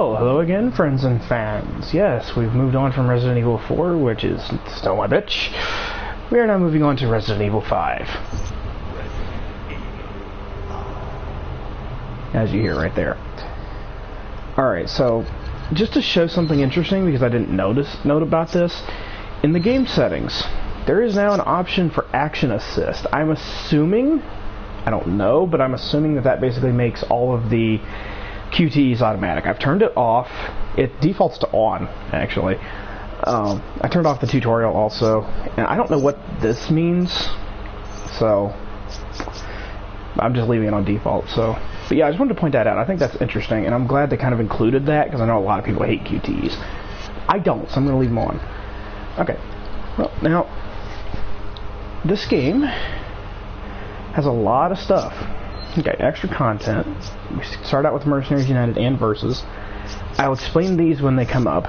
Oh, hello again, friends and fans. Yes, we've moved on from Resident Evil 4, which is still my bitch. We are now moving on to Resident Evil 5. As you hear right there. Alright, so, just to show something interesting, because I didn't note about this, in the game settings, there is now an option for action assist. I'm assuming, I don't know, but I'm assuming that basically makes all of the QTEs automatic. I've turned it off. It defaults to on, actually. I turned off the tutorial also, and I don't know what this means, so I'm just leaving it on default. But yeah, I just wanted to point that out. I think that's interesting, and I'm glad they kind of included that, because I know a lot of people hate QTEs. I don't, so I'm going to leave them on. Okay. Well, now, this game has a lot of stuff. Okay, extra content. We start out with Mercenaries United and Versus. I'll explain these when they come up.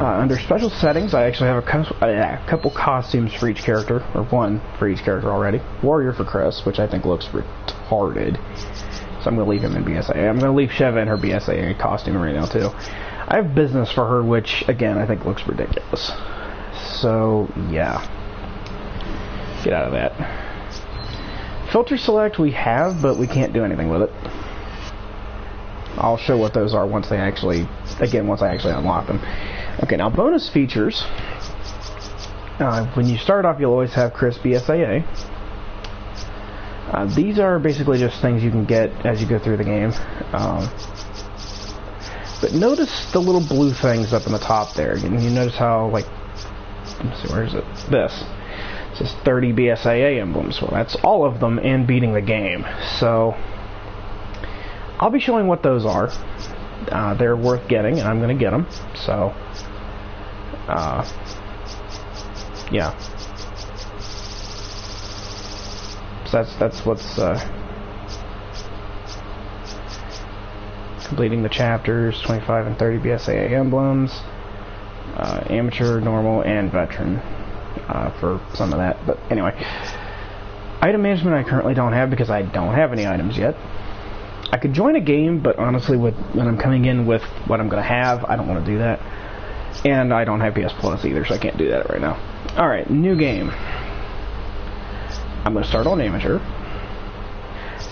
Under special settings, I actually have a couple costumes for each character, or one for each character already. Warrior for Chris, which I think looks retarded. So I'm going to leave him in BSAA. I'm going to leave Sheva in her BSAA costume right now, too. I have business for her, which, again, I think looks ridiculous. So, yeah. Get out of that. Filter select we have, but we can't do anything with it. I'll show what those are once I actually unlock them. Okay, now bonus features. When you start off, you'll always have Chris BSAA. These are basically just things you can get as you go through the game. But notice the little blue things up in the top there. And you notice how, like, let's see, where is it? This. It says 30 BSAA emblems. Well, that's all of them and beating the game. So, I'll be showing what those are. They're worth getting, and I'm going to get them. So, yeah. So that's what's completing the chapters, 25 and 30 BSAA emblems, amateur, normal, and veteran for some of that. But anyway, item management I currently don't have because I don't have any items yet. I could join a game, but honestly, when I'm coming in with what I'm going to have, I don't want to do that. And I don't have PS Plus either, so I can't do that right now. Alright, new game. I'm going to start on amateur.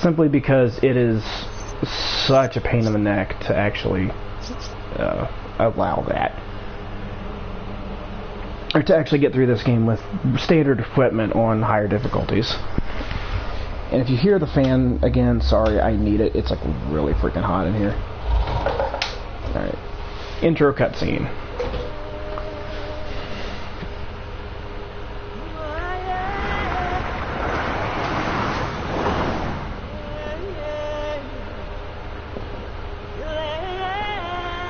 Simply because it is such a pain in the neck to actually allow that. Or to actually get through this game with standard equipment on higher difficulties. And if you hear the fan again, sorry, I need it. It's like really freaking hot in here. Alright. Intro cutscene.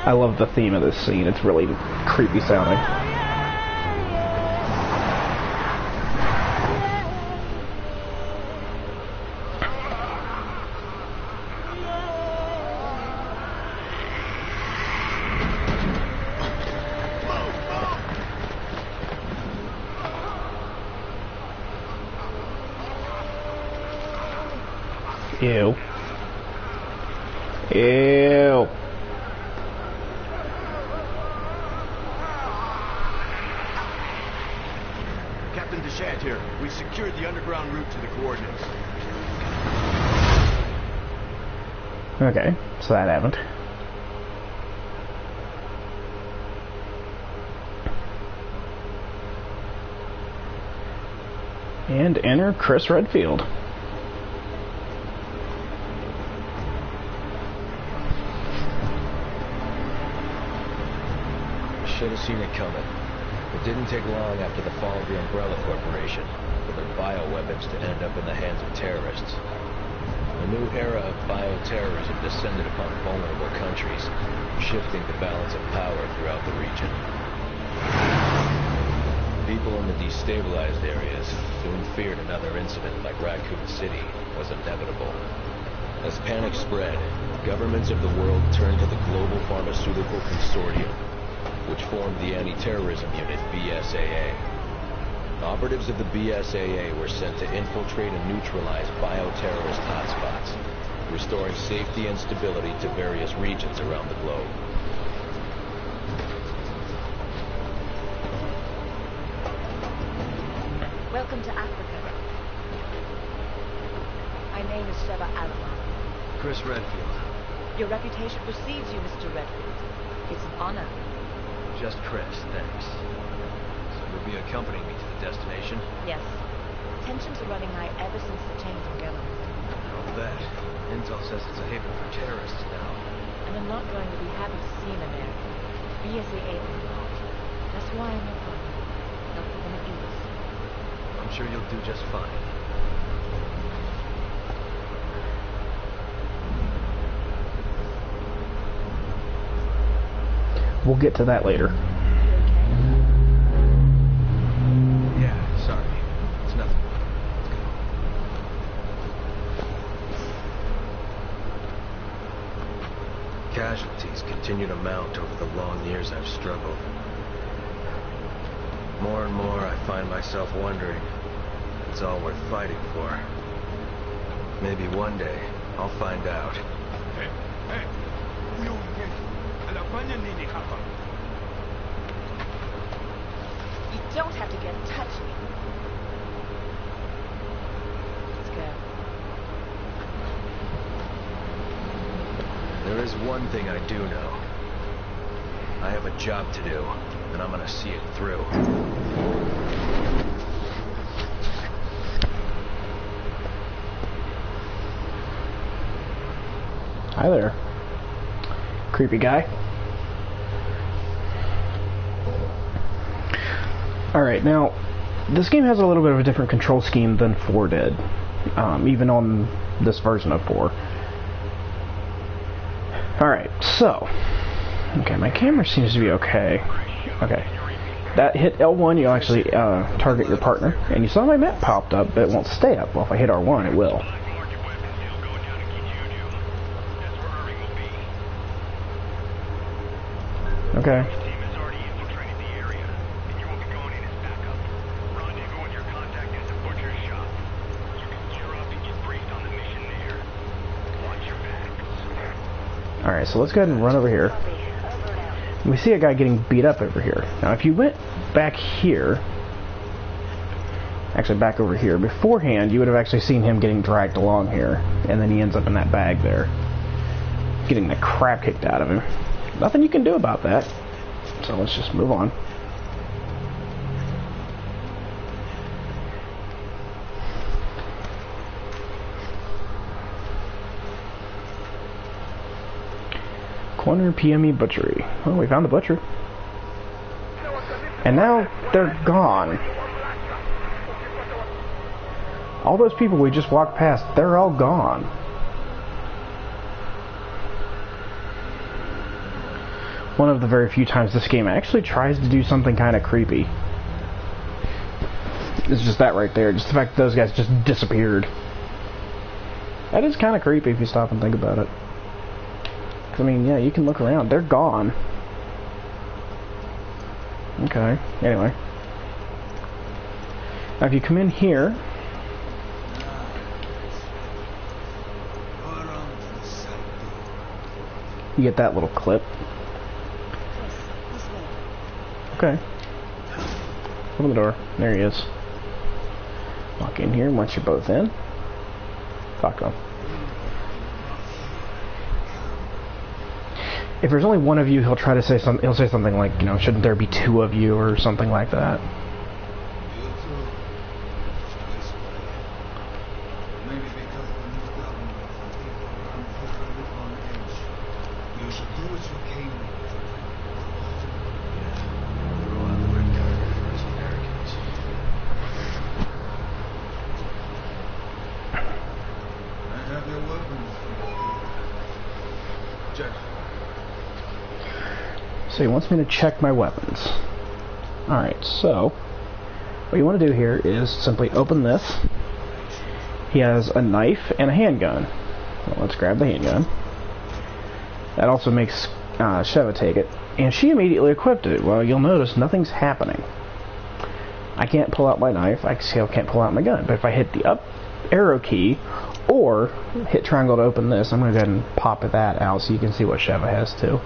I love the theme of this scene. It's really creepy sounding. Ew. Ew. Captain Deshant here. We secured the underground route to the coordinates. Okay, so that happened. And enter Chris Redfield. Should have seen it coming. It didn't take long after the fall of the Umbrella Corporation for their bioweapons to end up in the hands of terrorists. A new era of bioterrorism descended upon vulnerable countries, shifting the balance of power throughout the region. People in the destabilized areas soon feared another incident like Raccoon City was inevitable. As panic spread, governments of the world turned to the Global Pharmaceutical Consortium, which formed the Anti-Terrorism Unit, BSAA. Operatives of the BSAA were sent to infiltrate and neutralize bioterrorist hotspots, restoring safety and stability to various regions around the globe. Welcome to Africa. My name is Sheva Alama. Chris Redfield. Your reputation precedes you, Mr. Redfield. It's an honor. Just Chris, thanks. So you'll be accompanying me to the destination? Yes. Tensions are running high ever since the change in government. I'll bet. Intel says it's a haven for terrorists now. And I'm not going to be happy to see an American, BSA or not. That's why I'm your partner. Not for one of you. I'm sure you'll do just fine. We'll get to that later. Yeah, sorry. It's nothing. Let's go. Casualties continue to mount over the long years I've struggled. More and more I find myself wondering if it's all worth fighting for. Maybe one day I'll find out. You don't have to get in touch with me. Let's go. There is one thing I do know. I have a job to do, and I'm gonna see it through. Hi there. Creepy guy. Alright, now, this game has a little bit of a different control scheme than 4 did. Even on this version of 4. Alright, so... Okay, my camera seems to be okay. Okay. That hit L1, you actually target your partner. And you saw my map popped up, but it won't stay up. Well, if I hit R1, it will. Okay. Alright, so let's go ahead and run over here. We see a guy getting beat up over here. Now, if you went back here, actually back over here, beforehand, you would have actually seen him getting dragged along here, and then he ends up in that bag there, getting the crap kicked out of him. Nothing you can do about that. So let's just move on. Corner PME Butchery. Oh, we found the butcher. And now they're gone. All those people we just walked past, they're all gone. One of the very few times this game actually tries to do something kind of creepy. It's just that right there. Just the fact that those guys just disappeared. That is kind of creepy if you stop and think about it. I mean, yeah, you can look around. They're gone. Okay, anyway. Now if you come in here... You get that little clip. Okay. Open the door. There he is. Walk in here once you're both in. Talk to him. If there's only one of you, he'll try to say something. He'll say something like, you know, shouldn't there be 2 of you or something like that. So he wants me to check my weapons. Alright, so what you want to do here is simply open this. He has a knife and a handgun. Well, let's grab the handgun. That also makes Sheva take it. And she immediately equipped it. Well, you'll notice nothing's happening. I can't pull out my knife. I still can't pull out my gun. But if I hit the up arrow key Or hit triangle to open this. I'm going to go ahead and pop that out so you can see what Sheva has too.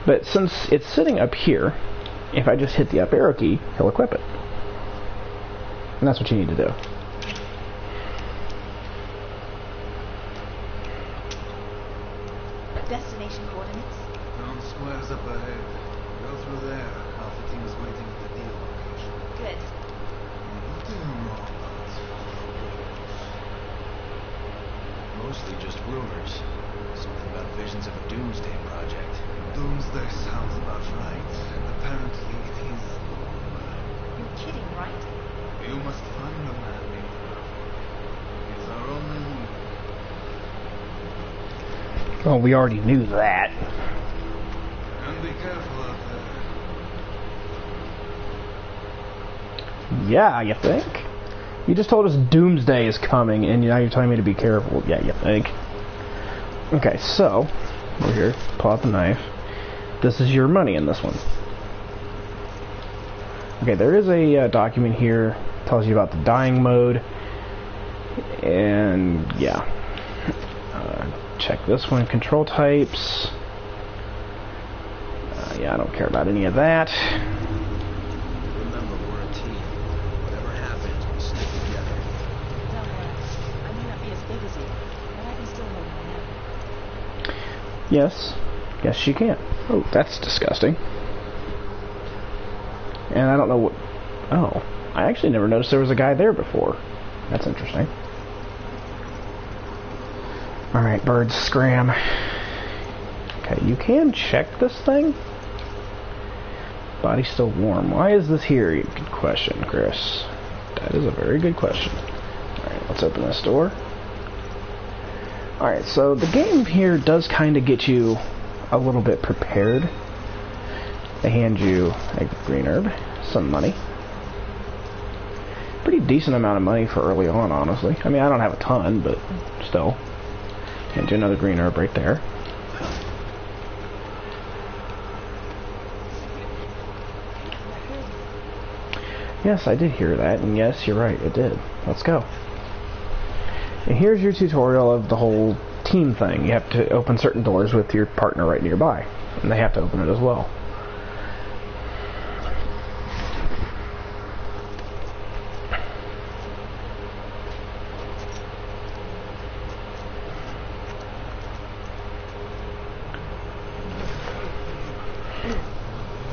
But since it's sitting up here, if I just hit the up arrow key, he'll equip it. And that's what you need to do. Destination coordinates. Found squares up ahead. Go through there. Alpha team is waiting at the deal location. Good. Nothing wrong. Mostly just rumors. Something about visions of a doomsday project. Doomsday sounds about right. Apparently it is. You're kidding, right? You must find the man named Murphy. He's our only lead. Well, we already knew that. And be careful out there. Yeah, you think? You just told us doomsday is coming, and now you're telling me to be careful. Yeah, you think? Okay, so we're here. Pull out the knife. This is your money in this one. Okay, there is a document here. Tells you about the dying mode, and yeah. Check this one. Control types. Yeah, I don't care about any of that. Remember, we're a team. Whatever happens, we stick together. Don't worry. I may not be as big as you, but I can still hold my own. Yes. Yes, she can. Oh, that's disgusting. And I don't know what... Oh. I actually never noticed there was a guy there before. That's interesting. Alright, birds, scram. Okay, you can check this thing. Body's still warm. Why is this here? Good question, Chris. That is a very good question. Alright, let's open this door. Alright, so the game here does kind of get you a little bit prepared. They hand you a green herb, some money. Pretty decent amount of money for early on, honestly. I mean, I don't have a ton, but still. And do another green herb right there. Yes, I did hear that, and yes, you're right, it did. Let's go. And here's your tutorial of the whole team thing. You have to open certain doors with your partner right nearby, and they have to open it as well.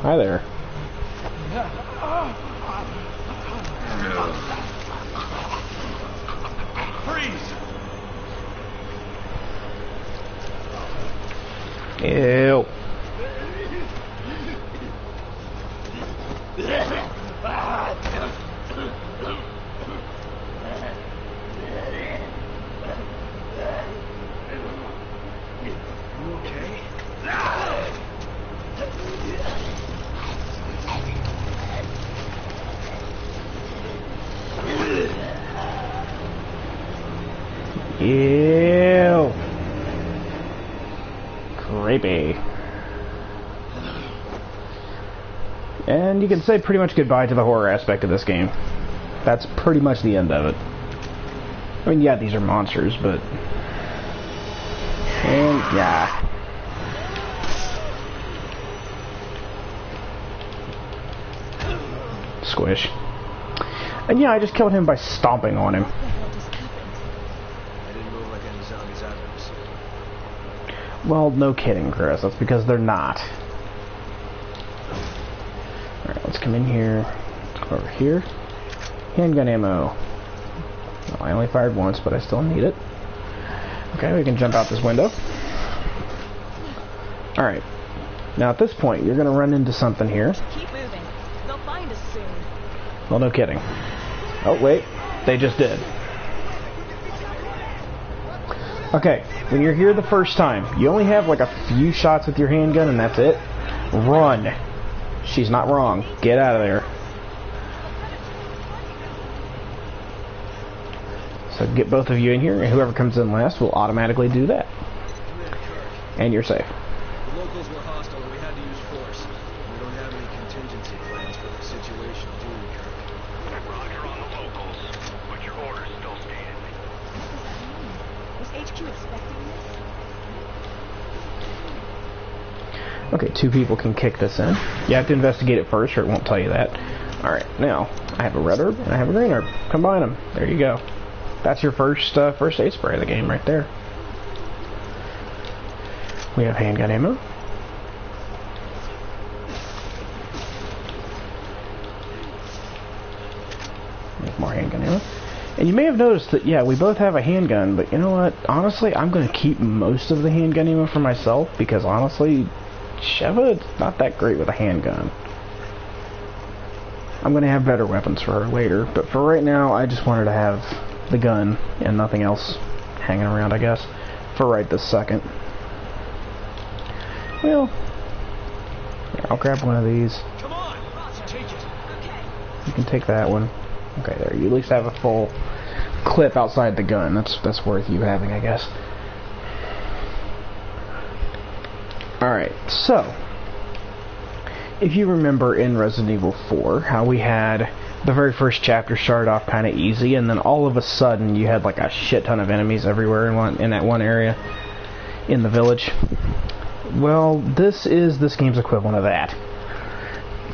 Hi there. Freeze! Ew. Ew. Creepy. And you can say pretty much goodbye to the horror aspect of this game. That's pretty much the end of it. I mean, yeah, these are monsters, but... And, yeah. Squish. And yeah, I just killed him by stomping on him. They didn't move like any zombies I've ever seen. Well, no kidding, Chris. That's because they're not. Alright, let's come in here. Over here. Handgun ammo. Well, I only fired once, but I still need it. Okay, we can jump out this window. Alright. Now at this point, you're going to run into something here. Keep moving. They'll find us soon. Well, no kidding. Oh, wait. They just did. Okay, when you're here the first time, you only have like a few shots with your handgun and that's it. Run. She's not wrong. Get out of there. So get both of you in here, and whoever comes in last will automatically do that. And you're safe. The locals were hostile and we had to use force. We don't have any contingency plans for the situation, do we, Kirk? Roger on the locals, but your orders still stand. HQ expecting this? Okay, 2 people can kick this in. You have to investigate it first, or it won't tell you that. Alright, now, I have a red herb, and I have a green herb. Combine them. There you go. That's your first aid spray of the game right there. We have handgun ammo. Make more handgun ammo. And you may have noticed that, yeah, we both have a handgun, but you know what? Honestly, I'm going to keep most of the handgun ammo for myself, because honestly, Sheva is not that great with a handgun. I'm going to have better weapons for her later, but for right now, I just wanted to have the gun and nothing else hanging around, I guess, for right this second. Well, here, I'll grab one of these. Come on, take it. You can take that one. Okay, there. You at least have a full clip outside the gun. That's worth you having, I guess. Alright, so if you remember in Resident Evil 4 how we had the very first chapter started off kind of easy, and then all of a sudden you had like a shit ton of enemies everywhere in that one area in the village. Well, this is this game's equivalent of that.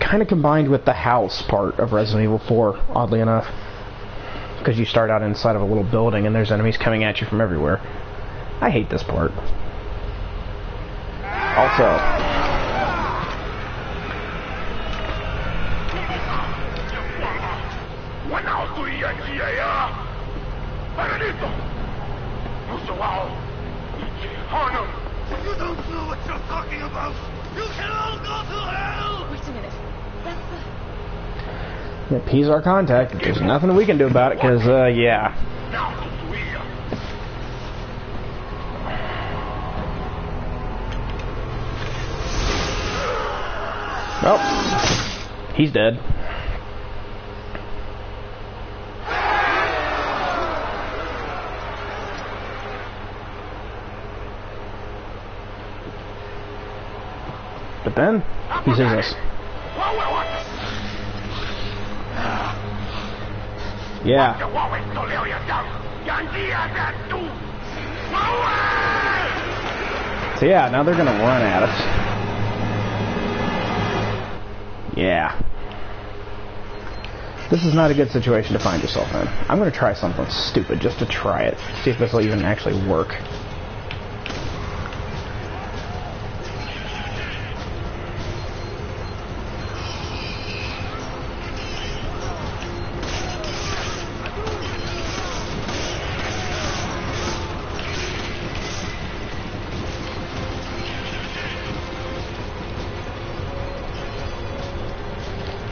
Kind of combined with the house part of Resident Evil 4, oddly enough. Because you start out inside of a little building and there's enemies coming at you from everywhere. I hate this part. Also, You don't know what you're talking about! You can all go to hell! Wait a minute. That's the... yeah, P's our contact. There's nothing we can do about it, because, yeah. Well, he's dead. But then, he sees us. Yeah. So yeah, now they're gonna run at us. Yeah. This is not a good situation to find yourself in. I'm gonna try something stupid just to try it. See if this will even actually work.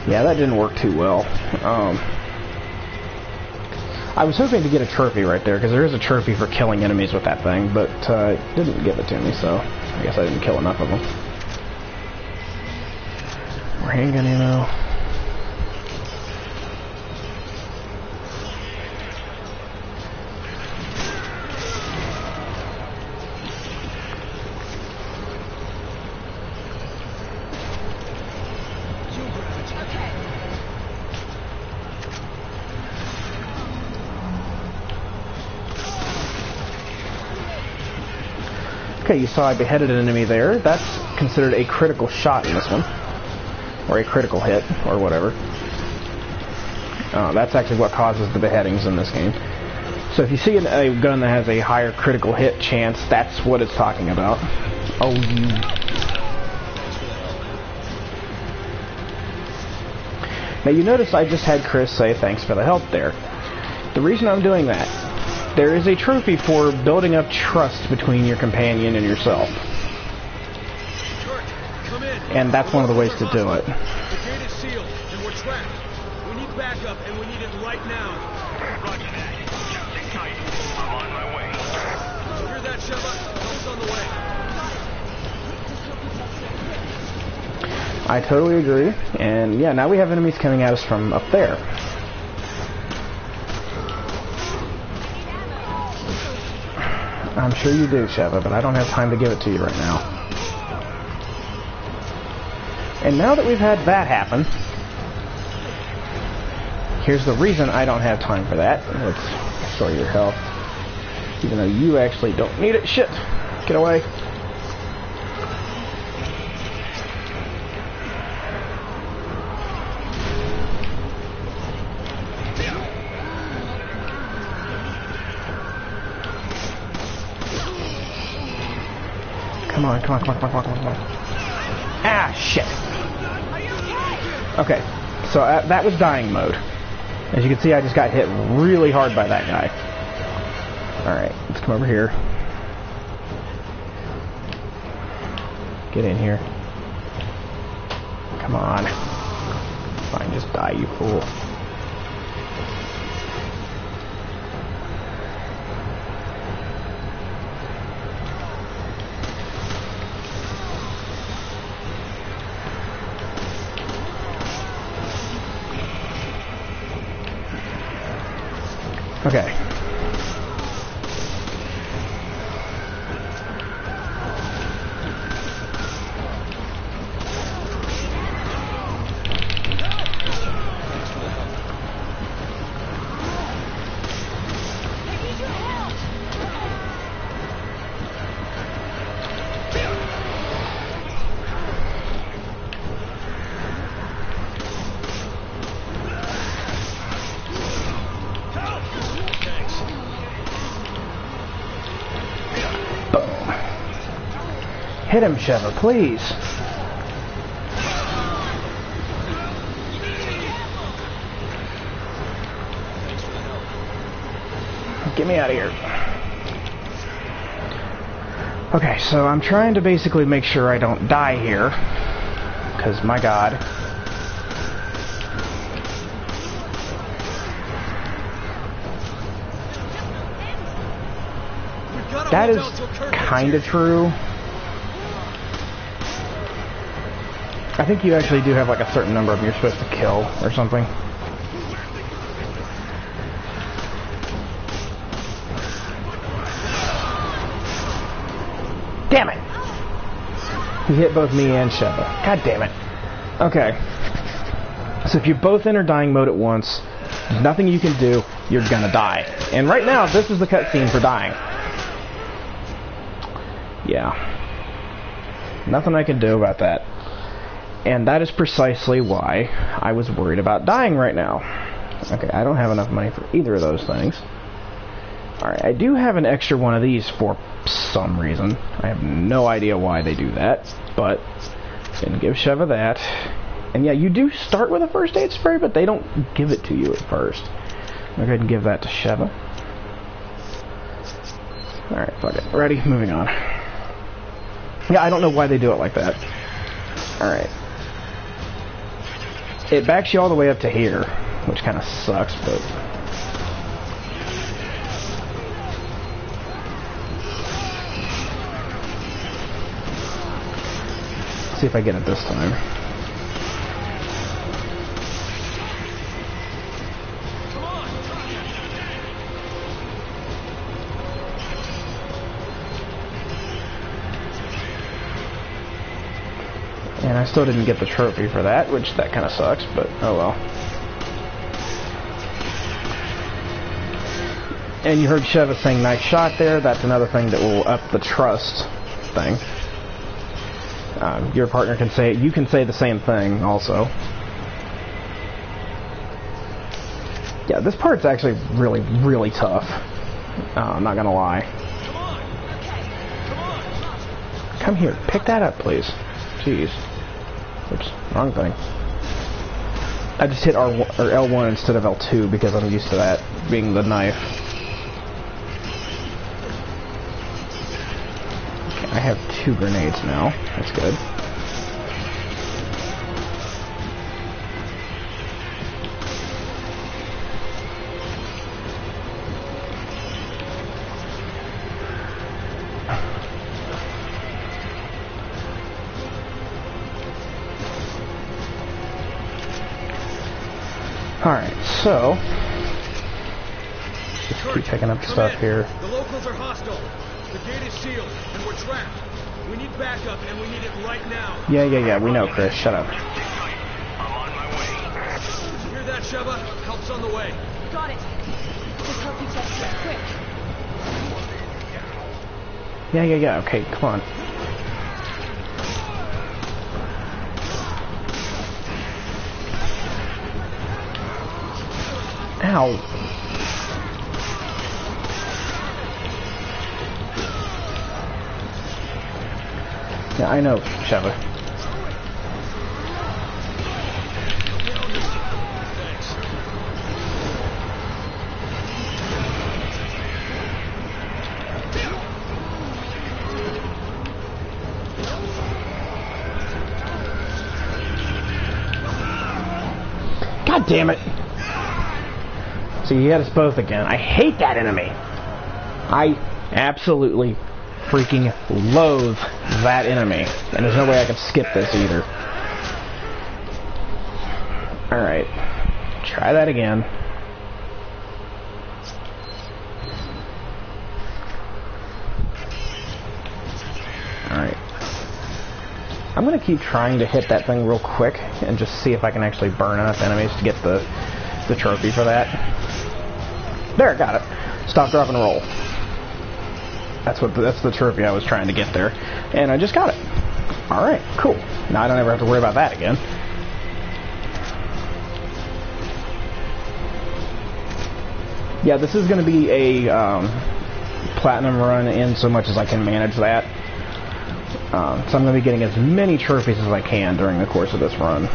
Yeah, that didn't work too well. I was hoping to get a trophy right there, because there is a trophy for killing enemies with that thing, but it didn't give it to me, so I guess I didn't kill enough of them. More handgun ammo. Okay, you saw I beheaded an enemy there. That's considered a critical shot in this one. Or a critical hit, or whatever. That's actually what causes the beheadings in this game. So if you see a gun that has a higher critical hit chance, that's what it's talking about. Oh, you... Now you notice I just had Chris say thanks for the help there. The reason I'm doing that, there is a trophy for building up trust between your companion and yourself. And that's one of the ways to do it. The gate is sealed, and we're trapped. We need backup, and we need it right now. Roger that. Just in case. I'm on my way. Hear that, Sheva? Help's on the way. I totally agree. And yeah, now we have enemies coming at us from up there. I'm sure you do, Sheva, but I don't have time to give it to you right now. And now that we've had that happen, here's the reason I don't have time for that. Let's restore your health. Even though you actually don't need it. Shit! Get away. Come on, come on, come on, come on, come on, come on. Ah, shit. Okay, so that was dying mode. As you can see, I just got hit really hard by that guy. Alright, let's come over here. Get in here. Come on. Fine, just die, you fool. Okay. Hit him, Sheva, please. Get me out of here. Okay, so I'm trying to basically make sure I don't die here. Because, my god. That is kind of true. I think you actually do have like a certain number of them you're supposed to kill or something. Damn it! He hit both me and Sheva. God damn it. Okay. So if you both enter dying mode at once, there's nothing you can do, you're gonna die. And right now, this is the cutscene for dying. Yeah. Nothing I can do about that. And that is precisely why I was worried about dying right now. Okay, I don't have enough money for either of those things. Alright, I do have an extra one of these for some reason. I have no idea why they do that, but didn't give Sheva that. And yeah, you do start with a first aid spray, but they don't give it to you at first. I'll go ahead and give that to Sheva. Alright, fuck it. Ready? Moving on. Yeah, I don't know why they do it like that. Alright. It backs you all the way up to here, which kind of sucks, but... Let's see if I get it this time. And I still didn't get the trophy for that, which that kind of sucks, but oh well. And you heard Sheva saying nice shot there. That's another thing that will up the trust thing. Your partner can say it. You can say the same thing also. Yeah, this part's actually really, really tough. I'm not gonna lie. Come here. Pick that up, please. Jeez. Oops, wrong thing. I just hit R1, or L1 instead of L2 because I'm used to that being the knife. Okay, I have 2 grenades now. That's good. Alright, so just keep picking up stuff here. The locals are hostile. The gate is sealed, and we're trapped. We need backup, and we need it right now. Yeah, we know, Chris. Shut up. I'm on my way. Did you hear that, Sheva? Help's on the way. Got it. Just help you get here, quick. Yeah, okay, come on. Ow. Yeah, I know, Sheva. God damn it! So you had us both again. I hate that enemy. I absolutely freaking loathe that enemy. And there's no way I can skip this either. Alright. Try that again. Alright. I'm gonna keep trying to hit that thing real quick and just see if I can actually burn enough enemies to get the trophy for that. There, got it. Stop, drop, and roll. That's the trophy I was trying to get there. And I just got it. Alright, cool. Now I don't ever have to worry about that again. Yeah, this is going to be a platinum run in so much as I can manage that. So I'm going to be getting as many trophies as I can during the course of this run.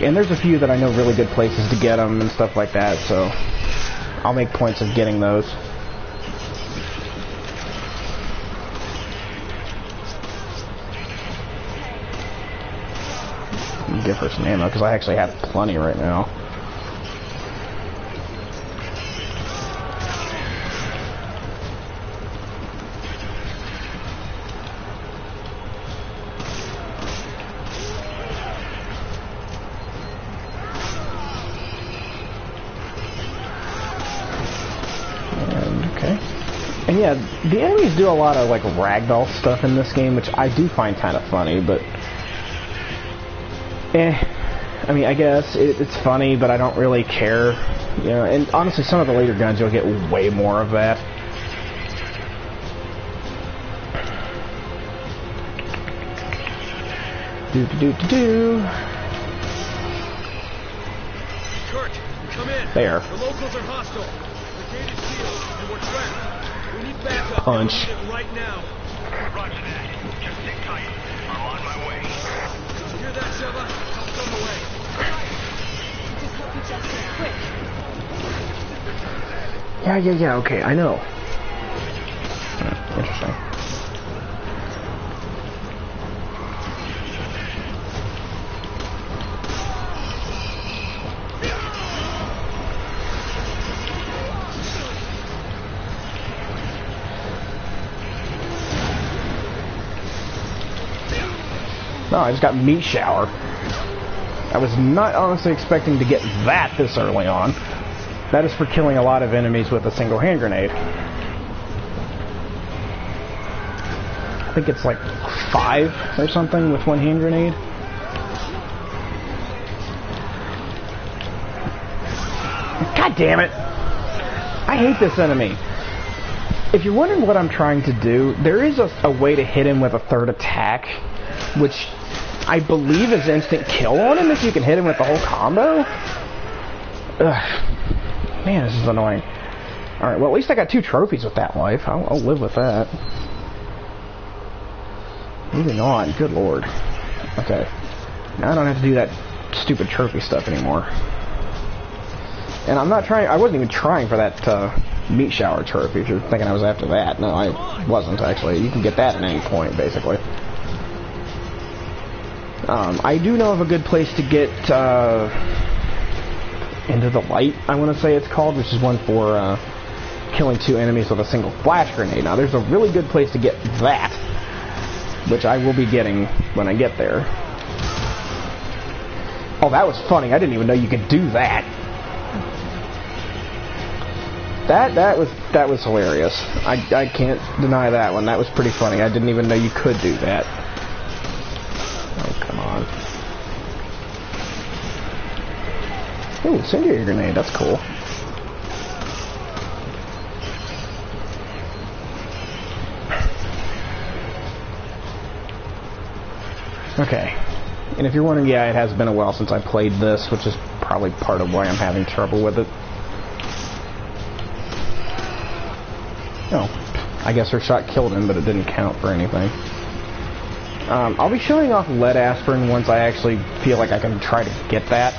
And there's a few that I know really good places to get them and stuff like that, so I'll make points of getting those. Give her some ammo, because I actually have plenty right now. And yeah, the enemies do a lot of like ragdoll stuff in this game, which I do find kind of funny, but I mean, I guess it's funny, but I don't really care, you know. And honestly, some of the later guns you'll get way more of that. Do. Kurt, come in. There. The locals are hostile. The gate is sealed, and we're trapped. We need backup. Punch. Right now. Roger that. Just sit tight. I'm on my way. Did you hear that, Sheva? Help's on the way. Just help me Justin, quick. Yeah, okay, I know. Interesting. No, I just got meat shower. I was not honestly expecting to get that this early on. That is for killing a lot of enemies with a single hand grenade. I think it's like 5 or something with one hand grenade. God damn it! I hate this enemy. If you're wondering what I'm trying to do, there is a way to hit him with a third attack, which I believe is instant kill on him if you can hit him with the whole combo. Ugh. Man, this is annoying. Alright, well at least I got 2 trophies with that life. I'll live with that. Moving on, good lord. Okay. Now I don't have to do that stupid trophy stuff anymore. And I'm not trying, I wasn't even trying for that meat shower trophy if you're thinking I was after that. No, I wasn't actually. You can get that at any point, basically. I do know of a good place to get Into the Light, I want to say it's called, which is one for killing 2 enemies with a single flash grenade. Now, there's a really good place to get that, which I will be getting when I get there. Oh, that was funny. I didn't even know you could do that. That was hilarious. I can't deny that one. That was pretty funny. I didn't even know you could do that. Oh, come on. Ooh, incendiary grenade. That's cool. Okay. And if you're wondering, yeah, it has been a while since I played this, which is probably part of why I'm having trouble with it. Oh, I guess her shot killed him, but it didn't count for anything. I'll be showing off lead aspirin once I actually feel like I can try to get that.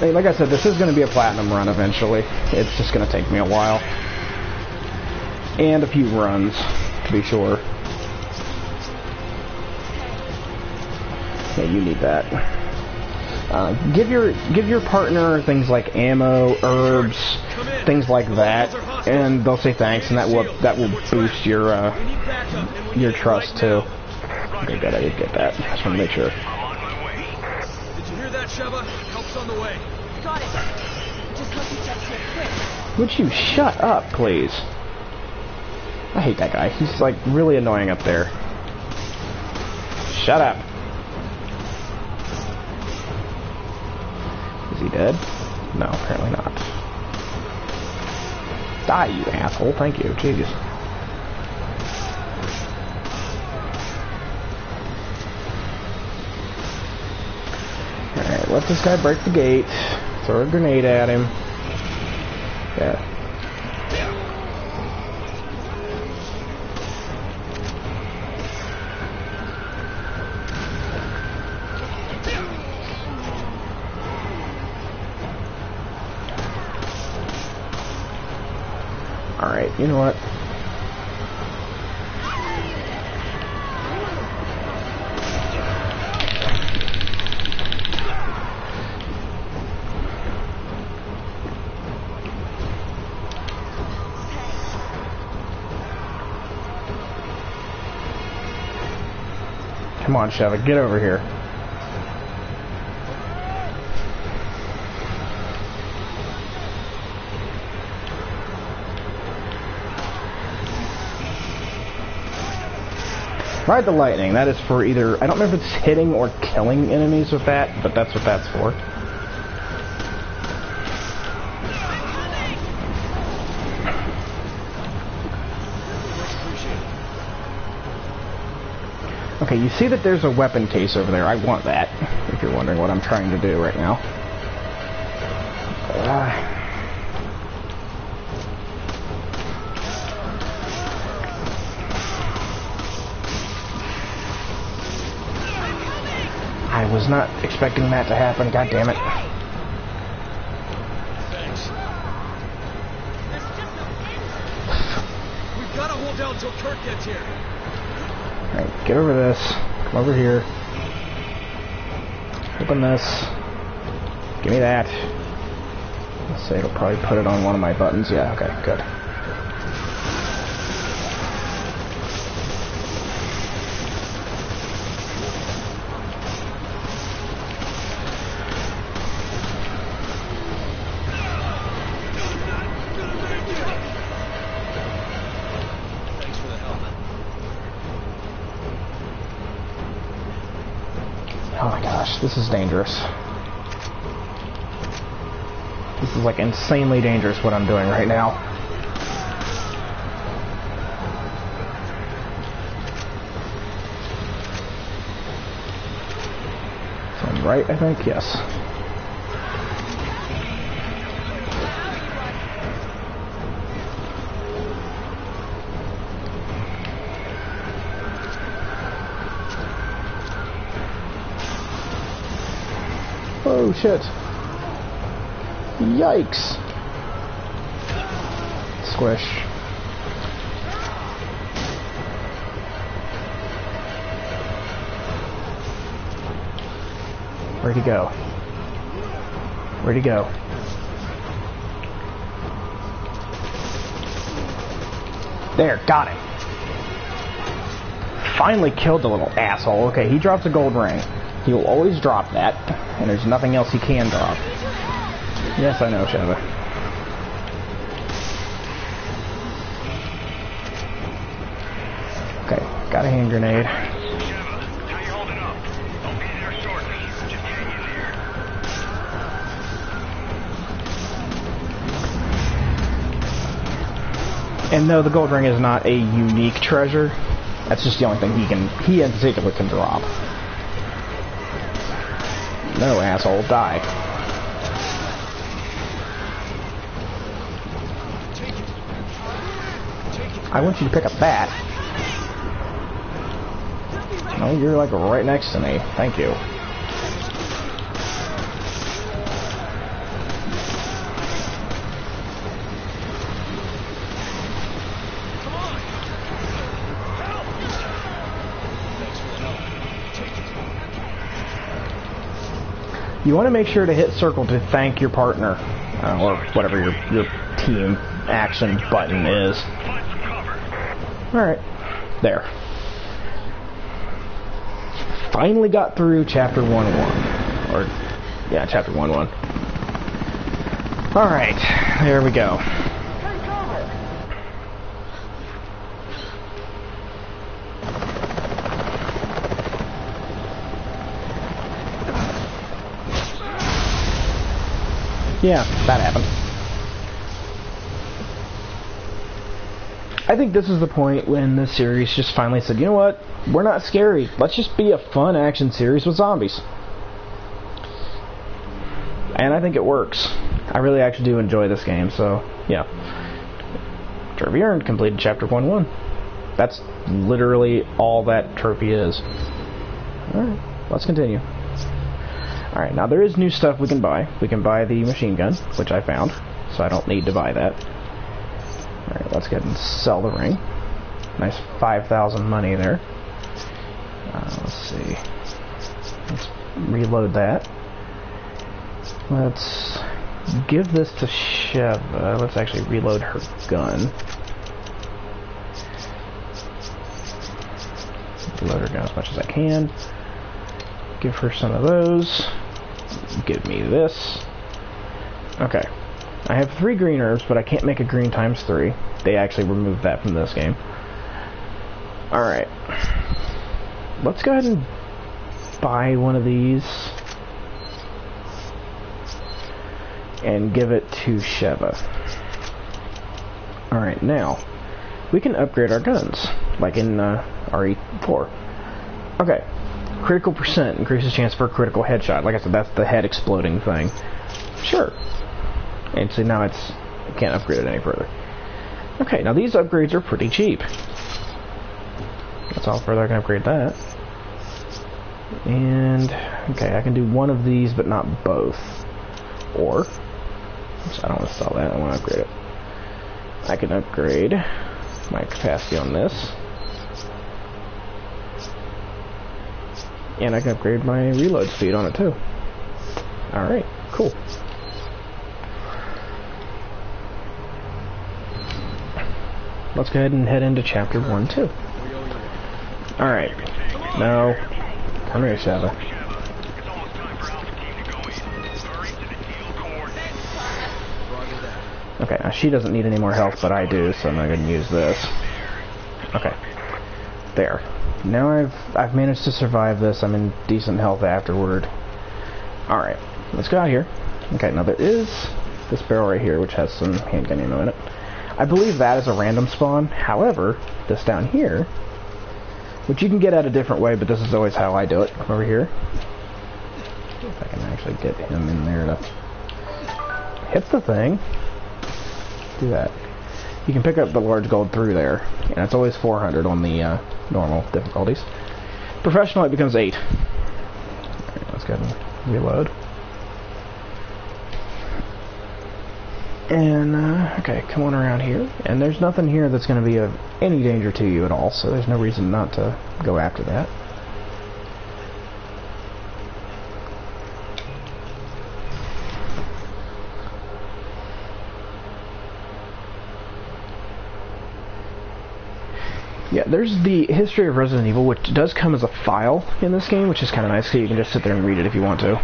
Hey, like I said, this is going to be a platinum run eventually. It's just going to take me a while. And a few runs, to be sure. Yeah, you need that. Give your partner things like ammo, herbs, things like that, and they'll say thanks, and that will boost your trust too. Okay, good, I did get that. I just want to make sure. Did you hear that, Sheva? Help's on the way. Got it. Just hope he gets here quick. Would you shut up, please? I hate that guy. He's like really annoying up there. Shut up. Is he dead? No, apparently not. Die, you asshole. Thank you. Jesus. Alright, let this guy break the gate. Throw a grenade at him. Yeah. Alright, you know what? Come on, Sheva, get over here. Ride the lightning. That is for either... I don't remember if it's hitting or killing enemies with that, but that's what that's for. Okay, you see that there's a weapon case over there. I want that, if you're wondering what I'm trying to do right now. I was not expecting that to happen, god damn it. Thanks. We've got to hold out till Kirk gets here. Alright, get over this. Come over here. Open this. Give me that. Let's say it'll probably put it on one of my buttons. Yeah, okay, good. Oh my gosh, this is dangerous. This is like insanely dangerous what I'm doing right now. So I'm right, I think? Yes. Oh shit. Yikes. Squish. Where'd he go? Where'd he go? There, got him. Finally killed the little asshole. Okay, he drops a gold ring. He will always drop that, and there's nothing else he can drop. Yes, I know, Sheva. Okay, got a hand grenade. Sheva, how you holding up? I'll be there shortly. Just hang in there. And no, the gold ring is not a unique treasure. That's just the only thing he in particular can drop. No, asshole, die. I want you to pick up that. No, you're like right next to me. Thank you. You want to make sure to hit circle to thank your partner, or whatever your team action button is. Alright, there. Finally got through chapter 1-1. Or, yeah, chapter 1-1. Alright, there we go. Yeah, that happened. I think this is the point when this series just finally said, you know what, we're not scary. Let's just be a fun action series with zombies. And I think it works. I really actually do enjoy this game, so, yeah. Trophy earned, completed chapter 1-1. That's literally all that trophy is. Alright, let's continue. Alright, now there is new stuff we can buy. We can buy the machine gun, which I found, so I don't need to buy that. Alright, let's go ahead and sell the ring. Nice 5,000 money there. Let's see. Let's reload that. Let's give this to Sheva. Let's actually reload her gun. Reload her gun as much as I can. Give her some of those. Give me this. Okay. I have 3 green herbs, but I can't make a green times 3. They actually removed that from this game. Alright. Let's go ahead and buy one of these. And give it to Sheva. Alright, now. We can upgrade our guns. Like in RE4. Okay. Critical percent increases chance for a critical headshot. Like I said, that's the head exploding thing. Sure. And so now I can't upgrade it any further. Okay, now these upgrades are pretty cheap. That's all further I can upgrade that. And, okay, I can do one of these, but not both. Or, oops, I don't want to sell that, I want to upgrade it. I can upgrade my capacity on this. And I can upgrade my reload speed on it too. Alright, cool. Let's go ahead and head into chapter 1-2. Alright. No. Come here, Sheva. Okay, now she doesn't need any more health, but I do, so I'm not going to use this. Okay. There. Now I've managed to survive this. I'm in decent health afterward. Alright. Let's go out here. Okay, now there is this barrel right here, which has some handgun ammo in it. I believe that is a random spawn. However, this down here, which you can get at a different way, but this is always how I do it. Come over here. If I can actually get him in there to hit the thing. Do that. You can pick up the large gold through there, and it's always 400 on the normal difficulties. Professional, it becomes 8. Alright, let's go ahead and reload. And, okay, come on around here. And there's nothing here that's going to be of any danger to you at all, so there's no reason not to go after that. Yeah, there's the history of Resident Evil, which does come as a file in this game, which is kind of nice, so you can just sit there and read it if you want to.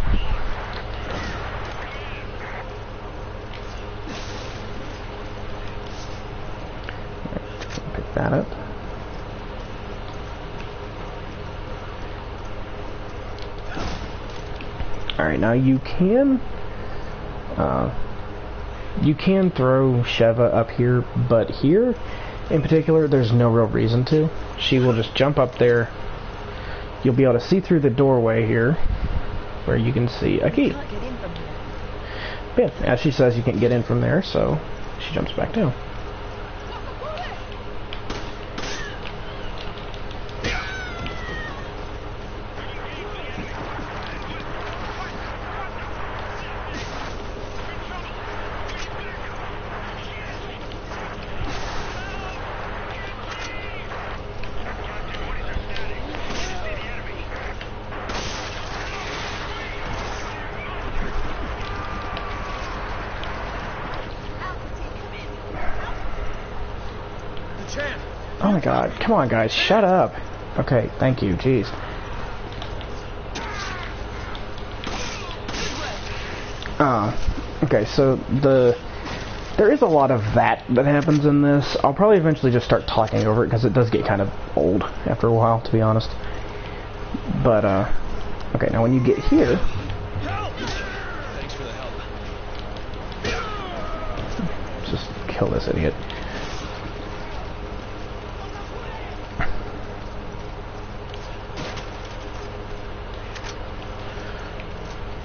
Pick that up. Alright, now you can throw Sheva up here, but here in particular, there's no real reason to. she will just jump up there. You'll be able to see through the doorway here, where you can see a key. Can't get in from here. Yeah, as she says, you can't get in from there, so she jumps back down. Oh my god, come on guys, shut up. Okay, thank you, jeez. Okay, so there is a lot of that happens in this. I'll probably eventually just start talking over it because it does get kind of old after a while, to be honest. But, okay, now when you get here... Thanks for the help. Just kill this idiot.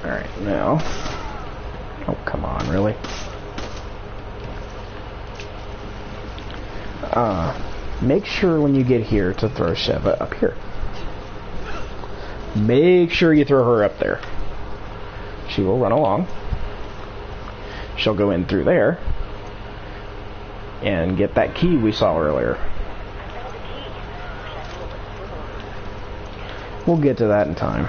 Alright, now... Oh, come on, really? Make sure when you get here to throw Sheva up here. Make sure you throw her up there. She will run along. She'll go in through there and get that key we saw earlier. We'll get to that in time.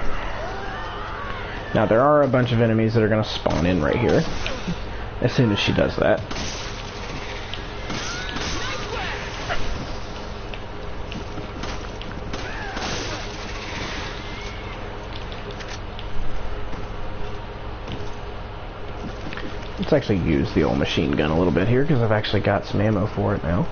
Now there are a bunch of enemies that are going to spawn in right here as soon as she does that. Let's actually use the old machine gun a little bit here because I've actually got some ammo for it now.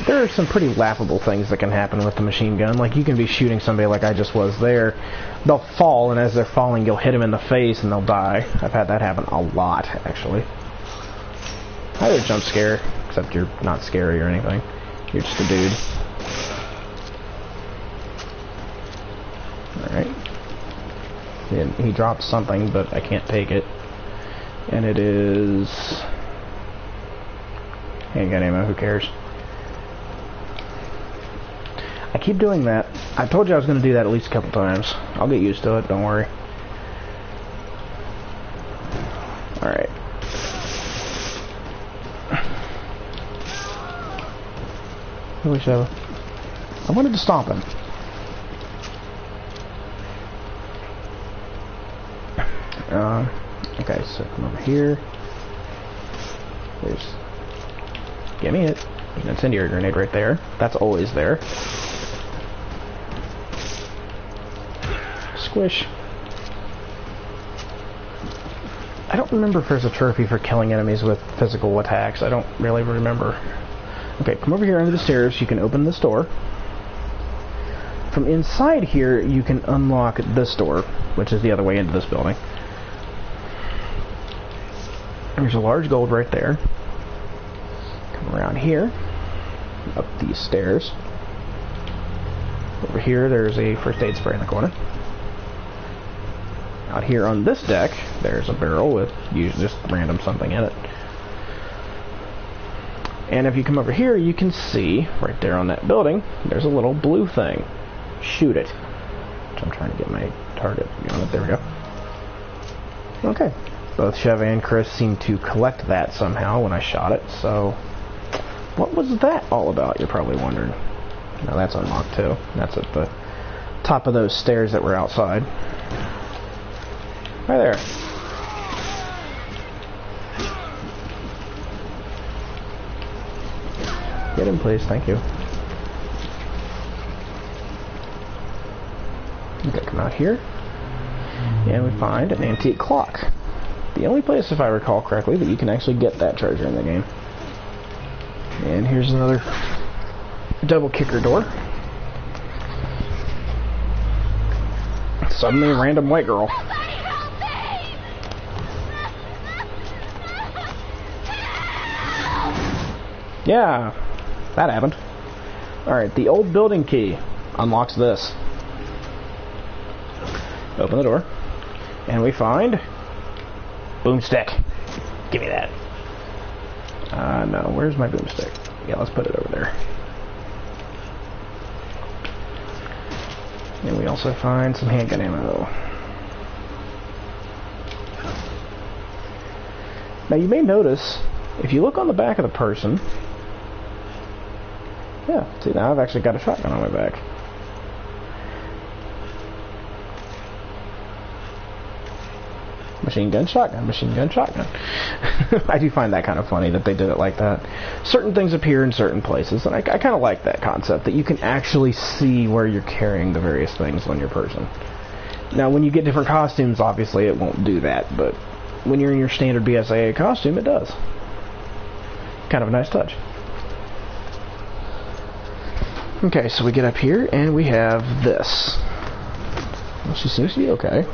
There are some pretty laughable things that can happen with the machine gun. Like, you can be shooting somebody like I just was there. They'll fall, and as they're falling, you'll hit them in the face, and they'll die. I've had that happen a lot, actually. Either jump scare, except you're not scary or anything. You're just a dude. Alright. He dropped something, but I can't take it. And it is... handgun ammo, who cares? I keep doing that. I told you I was going to do that at least a couple times. I'll get used to it, don't worry. Alright. I wish I wanted to stomp him. Okay, so come over here. There's... Give me it. There's an incendiary grenade right there. That's always there. Squish. I don't remember if there's a trophy for killing enemies with physical attacks. I don't really remember. Okay, come over here under the stairs. You can open this door. From inside here, you can unlock this door, which is the other way into this building. There's a large gold right there. Come around here. Up these stairs. Over here, there's a first aid spray in the corner. Out here on this deck, there's a barrel with usually just random something in it. And if you come over here, you can see, right there on that building, there's a little blue thing. Shoot it. Which I'm trying to get my target on it. There we go. Okay. Both Sheva and Chris seem to collect that somehow when I shot it, so... What was that all about, you're probably wondering. Now that's unlocked too. That's at the top of those stairs that were outside. Right there. Get in, please. Thank you. Okay, come out here. And we find an antique clock. The only place, if I recall correctly, that you can actually get that treasure in the game. And here's another double kicker door. Suddenly a random white girl. Yeah, that happened. Alright, the old building key unlocks this. Open the door. And we find... boomstick. Give me that. No, where's my boomstick? Yeah, let's put it over there. And we also find some handgun ammo. Now you may notice, if you look on the back of the person... Yeah, see, now I've actually got a shotgun on my back. Machine gun, shotgun, machine gun, shotgun. I do find that kind of funny that they did it like that. Certain things appear in certain places, and I kind of like that concept, that you can actually see where you're carrying the various things on your person. Now, when you get different costumes, obviously it won't do that, but when you're in your standard BSAA costume, it does. Kind of a nice touch. Okay, so we get up here, and we have this. Well, she seems to be okay.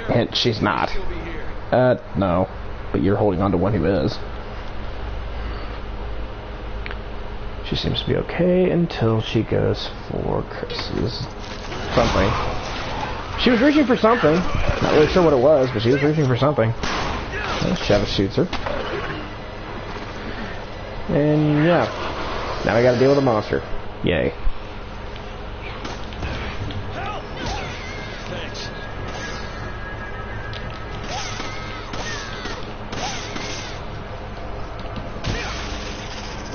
And she's not. No. But you're holding on to one who is. She seems to be okay until she goes for Chris's something. She was reaching for something. Not really sure what it was, but she was reaching for something. And Sheva shoots her. And yeah. Now we gotta deal with a monster. Yay.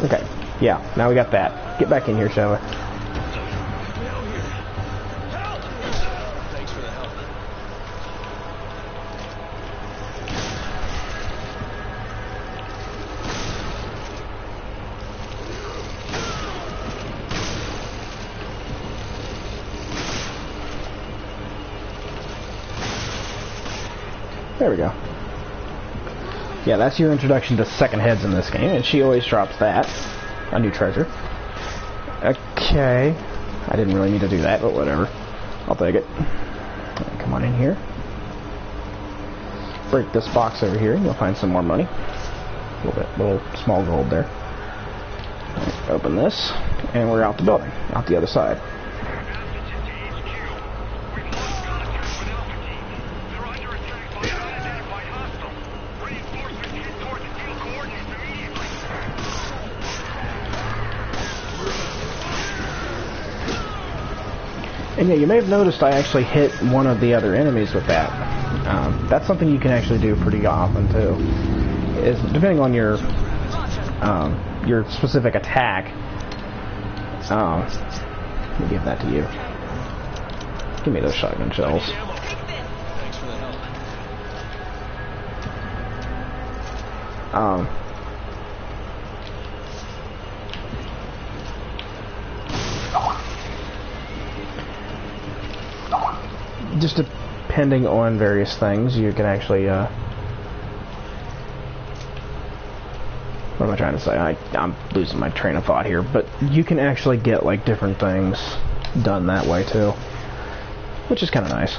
Okay, yeah, now we got that. Get back in here, Sheva. Thanks for the help. There we go. Yeah, that's your introduction to second heads in this game, and she always drops that. A new treasure. Okay. I didn't really need to do that, but whatever. I'll take it. Come on in here. Break this box over here, and you'll find some more money. A little small gold there. Right, open this, and we're out the building, out the other side. And yeah, you may have noticed I actually hit one of the other enemies with that. That's something you can actually do pretty often too. Is depending on your specific attack. Let me give that to you. Give me those shotgun shells. Thanks for the help. Just depending on various things, you can actually, what am I trying to say? I'm losing my train of thought here, but you can actually get, like, different things done that way, too. Which is kind of nice.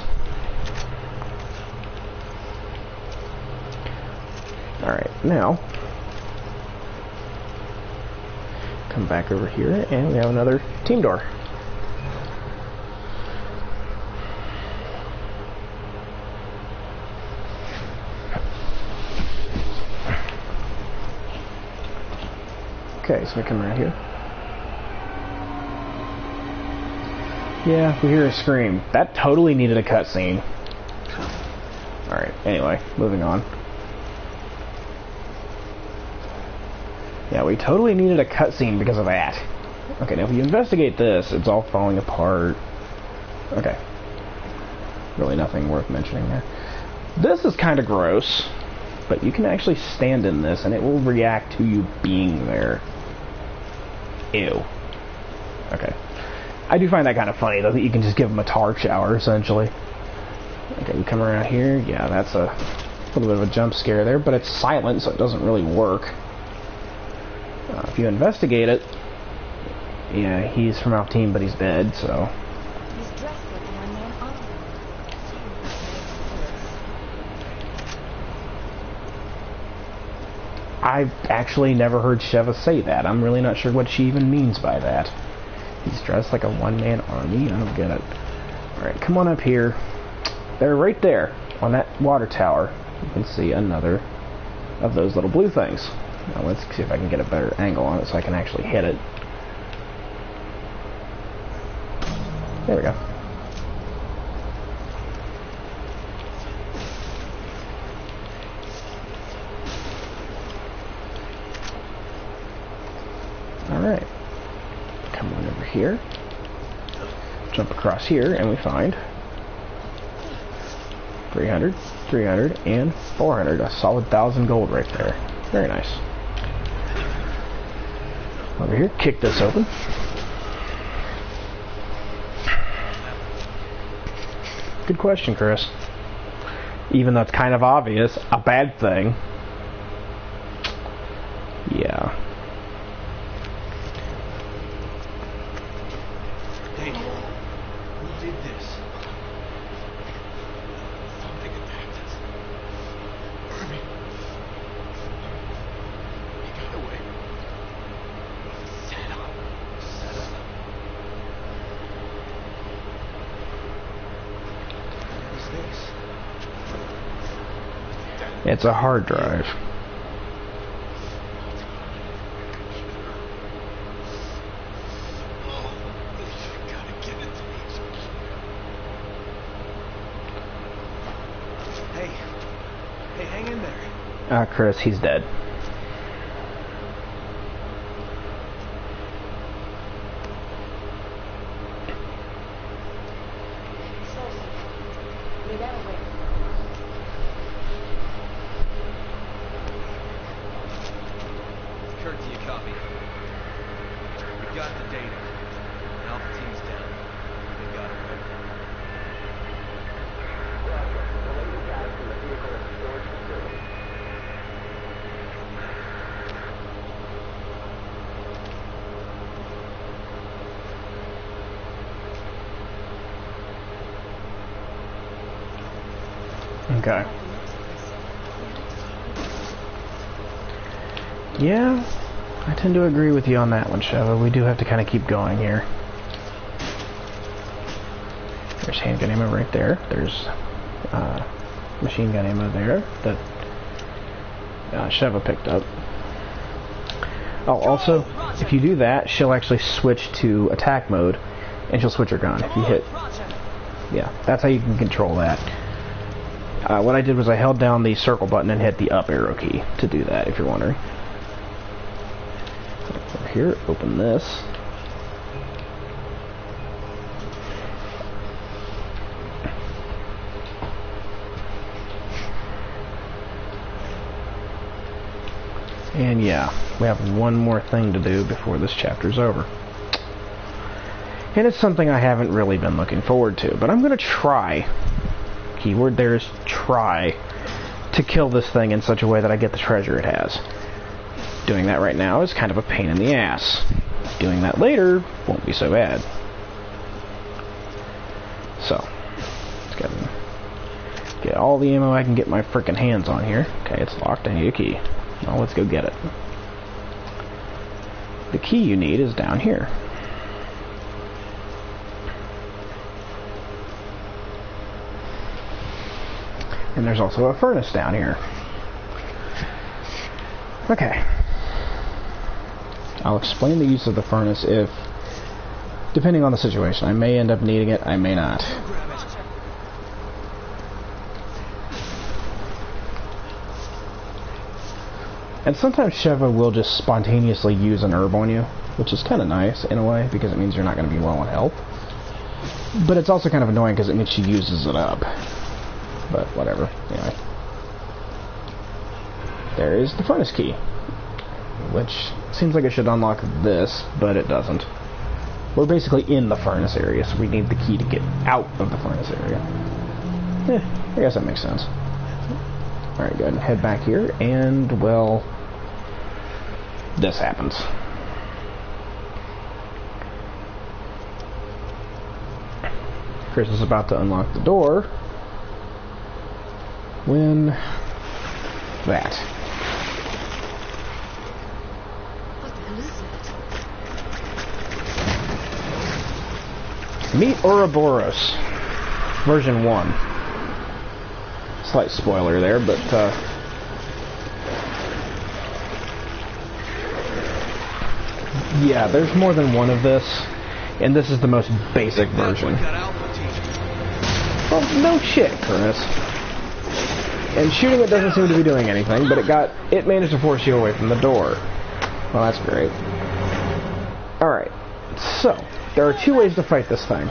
Alright, now, come back over here, and we have another team door. Okay, so we come right here. Yeah, we hear a scream. That totally needed a cutscene. Alright, anyway, moving on. Yeah, we totally needed a cutscene because of that. Okay, now if you investigate this, it's all falling apart. Okay. Really nothing worth mentioning there. This is kind of gross, but you can actually stand in this and it will react to you being there. Ew. Okay. I do find that kind of funny, though, that you can just give them a tar shower, essentially. Okay, we come around here. Yeah, that's a little bit of a jump scare there, but it's silent, so it doesn't really work. If you investigate it, yeah, he's from our team, but he's dead, so... He's dressed like an unmanned officer. I've actually never heard Sheva say that. I'm really not sure what she even means by that. He's dressed like a one-man army? I don't get it. Alright, come on up here. They're right there, on that water tower. You can see another of those little blue things. Now let's see if I can get a better angle on it so I can actually hit it. There we go. Alright. Come on over here. Jump across here and we find 300, 300, and 400. A solid 1,000 gold right there. Very nice. Over here, kick this open. Good question, Chris. Even though it's kind of obvious, a bad thing. Yeah. Hey, who did this? Something attacked us. Irving. He got away. Set up. Set up. What is this? It's a hard drive. Oh, you gotta give it to me. Hey. Hey, hang in there. Chris, he's dead. Kurt, do you copy? We got the data. Alpha team's down. They got it right. Okay. Yeah, I tend to agree with you on that one, Sheva. We do have to kind of keep going here. There's handgun ammo right there. There's machine gun ammo there that Sheva picked up. Oh, also, if you do that, she'll actually switch to attack mode, and she'll switch her gun if you hit. Yeah, that's how you can control that. What I did was I held down the circle button and hit the up arrow key to do that, if you're wondering. Over here, open this. And yeah, we have one more thing to do before this chapter's over. And it's something I haven't really been looking forward to, but I'm going to try. Keyword there is try to kill this thing in such a way that I get the treasure it has. Doing that right now is kind of a pain in the ass. Doing that later won't be so bad. So, let's get all the ammo I can get my frickin' hands on here. Okay, it's locked. I need a key. Well, let's go get it. The key you need is down here. And there's also a furnace down here. Okay. I'll explain the use of the furnace if, depending on the situation, I may end up needing it, I may not. And sometimes Sheva will just spontaneously use an herb on you, which is kind of nice in a way, because it means you're not going to be low on health. But it's also kind of annoying because it means she uses it up. But whatever. Anyway. There is the furnace key. Which seems like it should unlock this, but it doesn't. We're basically in the furnace area, so we need the key to get out of the furnace area. I guess that makes sense. Alright, go ahead and head back here, and, well, this happens. Chris is about to unlock the door when that. Meet Ouroboros, version 1. Slight spoiler there, but yeah, there's more than one of this, and this is the most basic version. Well, no shit, Chris. And shooting it doesn't seem to be doing anything, but it managed to force you away from the door. Well, that's great. Alright, so, there are 2 ways to fight this thing.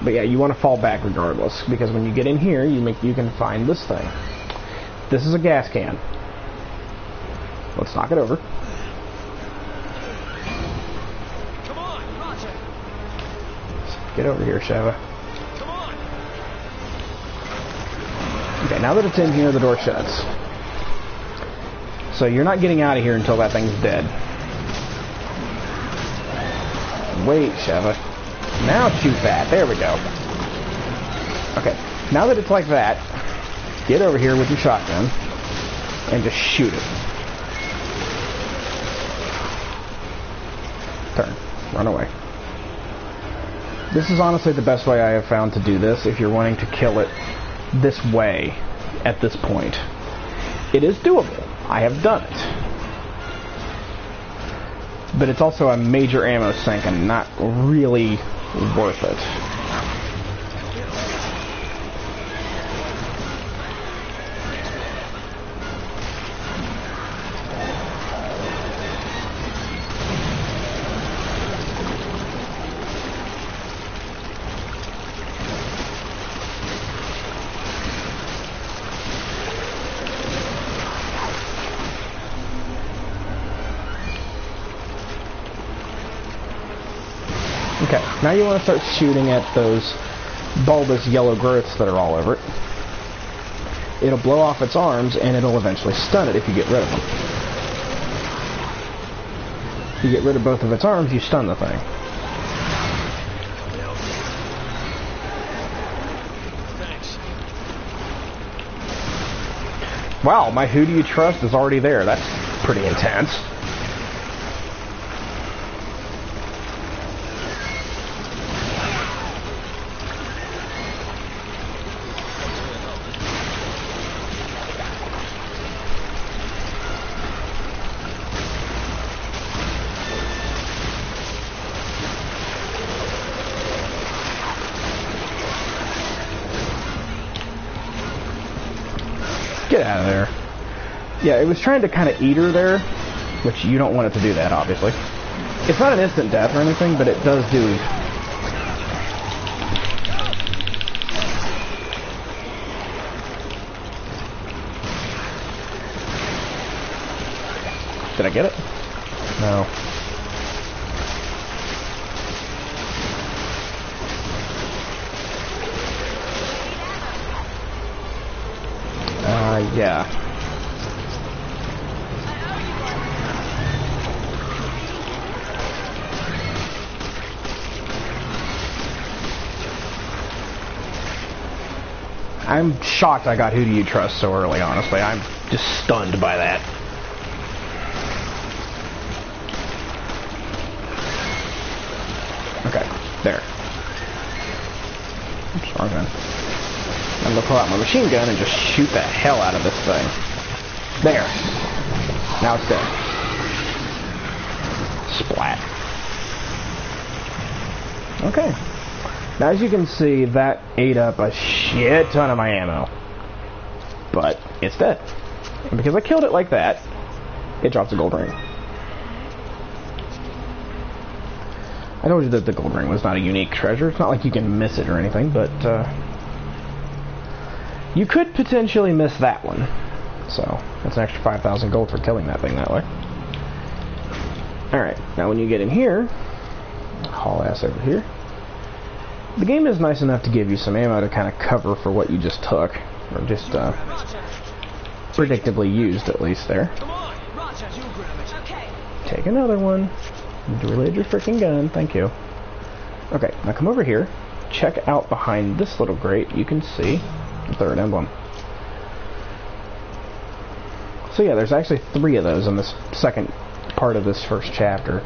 But yeah, you want to fall back regardless, because when you get in here, you can find this thing. This is a gas can. Let's knock it over. Come on, Roger. Get over here, Sheva. Come on. Okay, now that it's in here, the door shuts. So you're not getting out of here until that thing's dead. Wait, Sheva. Now shoot that. There we go. Okay, now that it's like that, get over here with your shotgun and just shoot it. Turn. Run away. This is honestly the best way I have found to do this if you're wanting to kill it this way at this point. It is doable. I have done it. But it's also a major ammo sink and not really worth it. Okay, now you want to start shooting at those bulbous yellow growths that are all over it. It'll blow off its arms, and it'll eventually stun it if you get rid of them. If you get rid of both of its arms, you stun the thing. Thanks. Wow, my Who Do You Trust is already there. That's pretty intense. Get out of there. Yeah, it was trying to kind of eat her there, which you don't want it to do that, obviously. It's not an instant death or anything, but it does do... Did I get it? No. Yeah. I'm shocked I got Who Do You Trust so early, honestly. I'm just stunned by that. Okay, there. Oops, wrong gun. I'm gonna pull out my machine gun and just shoot the hell out of this thing. There. Now it's dead. Splat. Okay. Now as you can see, that ate up a shit ton of my ammo. But it's dead. And because I killed it like that, it drops a gold ring. I told you that the gold ring was not a unique treasure. It's not like you can miss it or anything, but you could potentially miss that one. So, that's an extra 5,000 gold for killing that thing that way. Alright, now when you get in here, haul ass over here. The game is nice enough to give you some ammo to kind of cover for what you just took. Or just, predictably used, at least there. Come on, Roger, you grab it. Okay. Take another one. Reload your freaking gun, thank you. Okay, now come over here. Check out behind this little grate. You can see the third emblem. So yeah, there's actually 3 of those in this second part of this first chapter.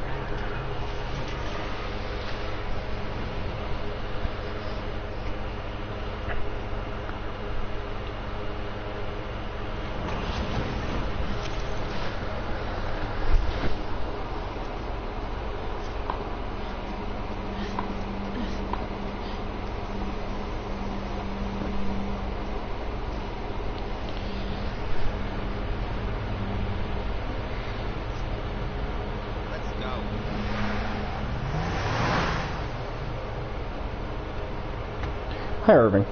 Hi, Irving.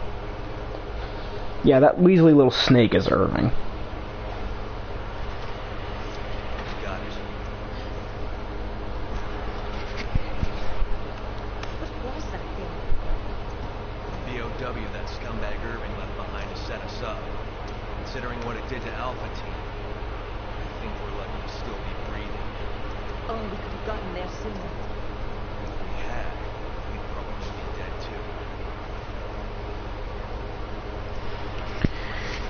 Yeah, that weaselly little snake is Irving. Got it. What was that thing? BOW that scumbag Irving left behind to set us up. Considering what it did to Alpha Team, I think we're lucky to still be breathing. Oh, we could have gotten there sooner. If we had, we'd probably be dead too.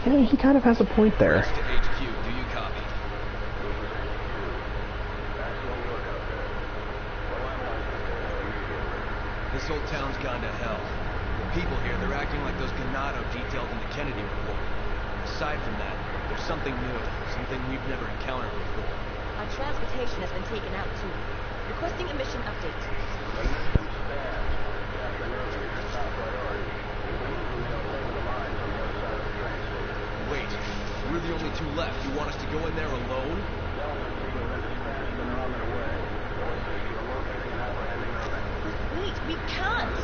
Yeah, he kind of has a point there. To HQ, do you copy? This whole town's gone to hell. The people here, they're acting like those Ganado detailed in the Kennedy report. Aside from that, there's something new, something we've never encountered before. Our transportation has been taken out too. Requesting a mission update. Wait, we're the only two left. You want us to go in there alone? Wait, we can't!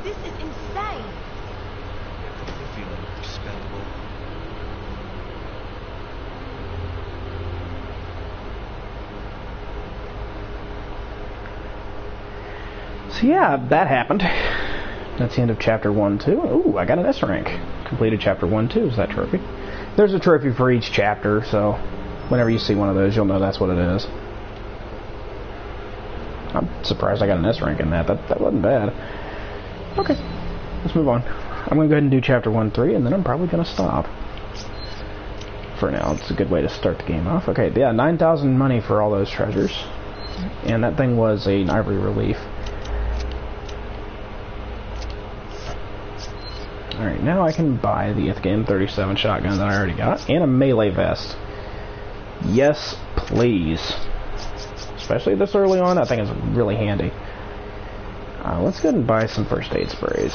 This is insane! You're feeling expendable. So yeah, that happened. That's the end of chapter 1, 2. Ooh, I got an S rank. Completed chapter 1, 2 is that trophy. There's a trophy for each chapter, so whenever you see one of those, you'll know that's what it is. I'm surprised I got an S rank in that. That wasn't bad. Okay, let's move on. I'm going to go ahead and do chapter 1, 3, and then I'm probably going to stop. For now, it's a good way to start the game off. Okay, yeah, 9,000 money for all those treasures. And that thing was an ivory relief. Alright, now I can buy the Ithgame 37 shotgun that I already got, and a melee vest. Yes, please. Especially this early on, that thing is really handy. Let's go ahead and buy some first aid sprays.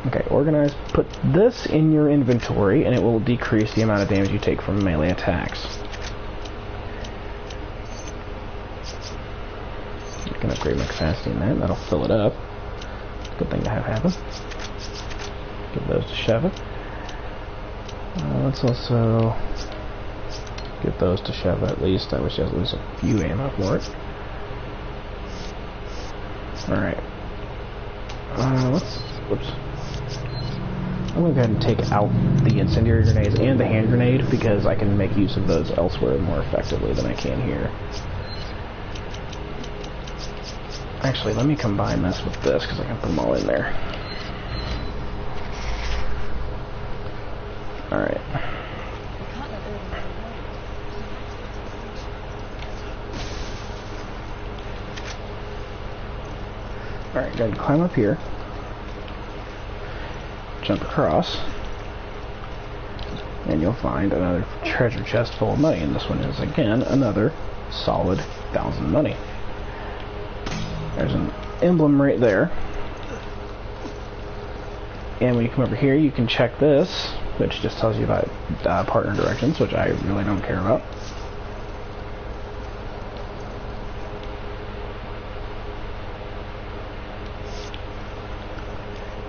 Okay, organize. Put this in your inventory, and it will decrease the amount of damage you take from melee attacks. You can upgrade my capacity in that, that'll fill it up. Good thing to have happen. Give those to Sheva. Let's also give those to Sheva at least. I wish I lose a few ammo for it. Alright. Whoops. I'm going to go ahead and take out the incendiary grenades and the hand grenade because I can make use of those elsewhere more effectively than I can here. Actually, let me combine this with this because I can put them all in there. Alright. Alright, go ahead and climb up here. Jump across. And you'll find another treasure chest full of money. And this one is, again, another solid 1,000 money. There's an emblem right there. And when you come over here, you can check this, which just tells you about partner directions, which I really don't care about.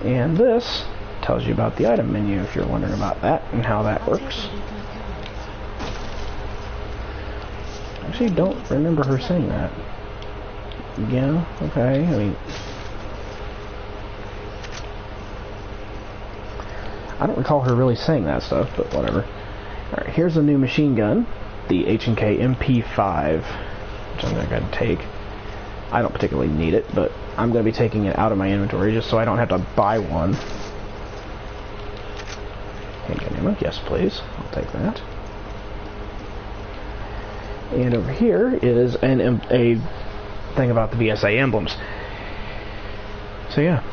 And this tells you about the item menu if you're wondering about that and how that works. I actually don't remember her saying that. Yeah, okay, I mean, I don't recall her really saying that stuff, but whatever. Alright, here's a new machine gun, the H&K MP5, which I'm going to go ahead and take. I don't particularly need it, but I'm going to be taking it out of my inventory just so I don't have to buy one. Handgun ammo, yes please, I'll take that. And over here is a thing about the VSA emblems. So yeah.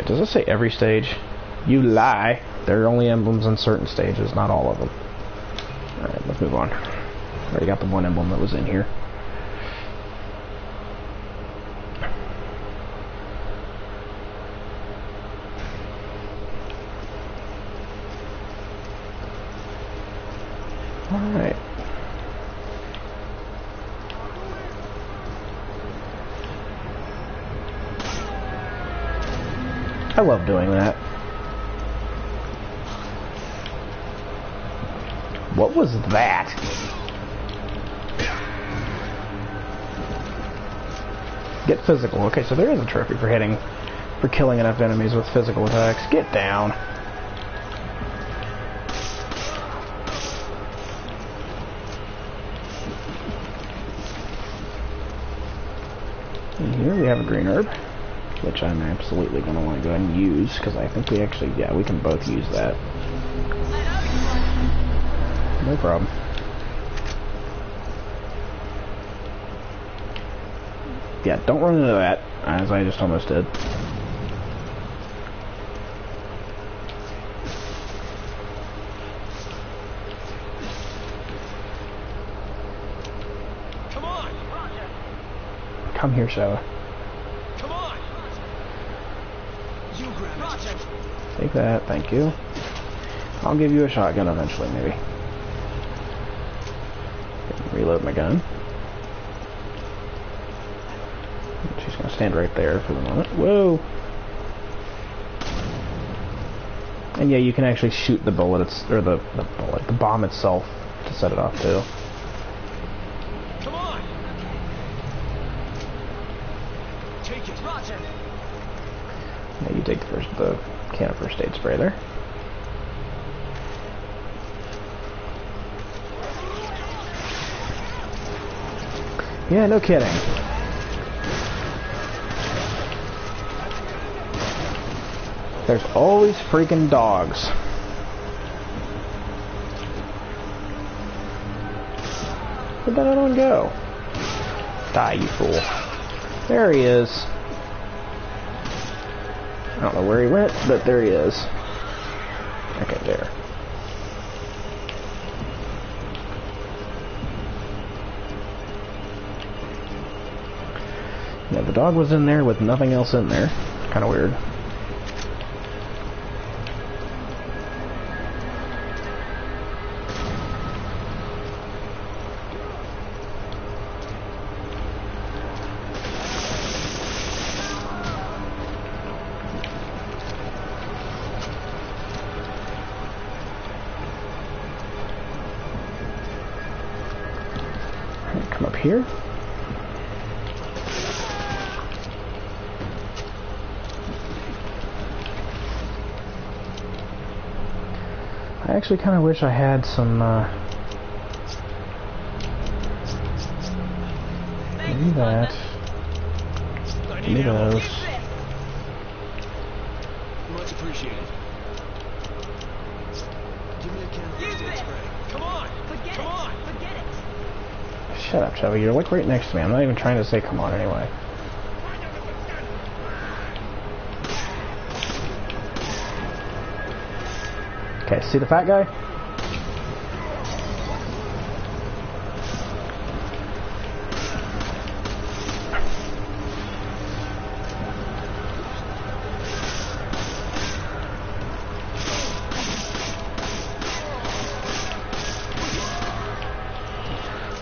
Does it say every stage? You lie. There are only emblems in certain stages, not all of them. Alright, let's move on. Already got the one emblem that was in here. I love doing that. What was that? Get physical. Okay, so there is a trophy for killing enough enemies with physical attacks. Get down. And here we have a green herb, which I'm absolutely going to want to go ahead and use, because I think we actually, yeah, we can both use that. No problem. Yeah, don't run into that, as I just almost did. Come on! Come here, Shella. Come on! You grab it. Take that, thank you. I'll give you a shotgun eventually, maybe. Reload my gun. She's gonna stand right there for the moment. Whoa! And yeah, you can actually shoot the bullet, or the bomb itself to set it off too. Come on! Take it, Roger. Yeah, you take the can of first aid spray there. Yeah, no kidding. There's always freaking dogs. Where'd that other one go? Die, you fool. There he is. I don't know where he went, but there he is. Okay, there. Yeah, the dog was in there with nothing else in there. Kind of weird. Come up here. I actually kind of wish I had some, give me that. Give me those. Much appreciated. Give me a can of first aid spray. Come on! Come on! Forget it. Shut up, Chevy. You're like right next to me. I'm not even trying to say come on anyway. Okay, see the fat guy?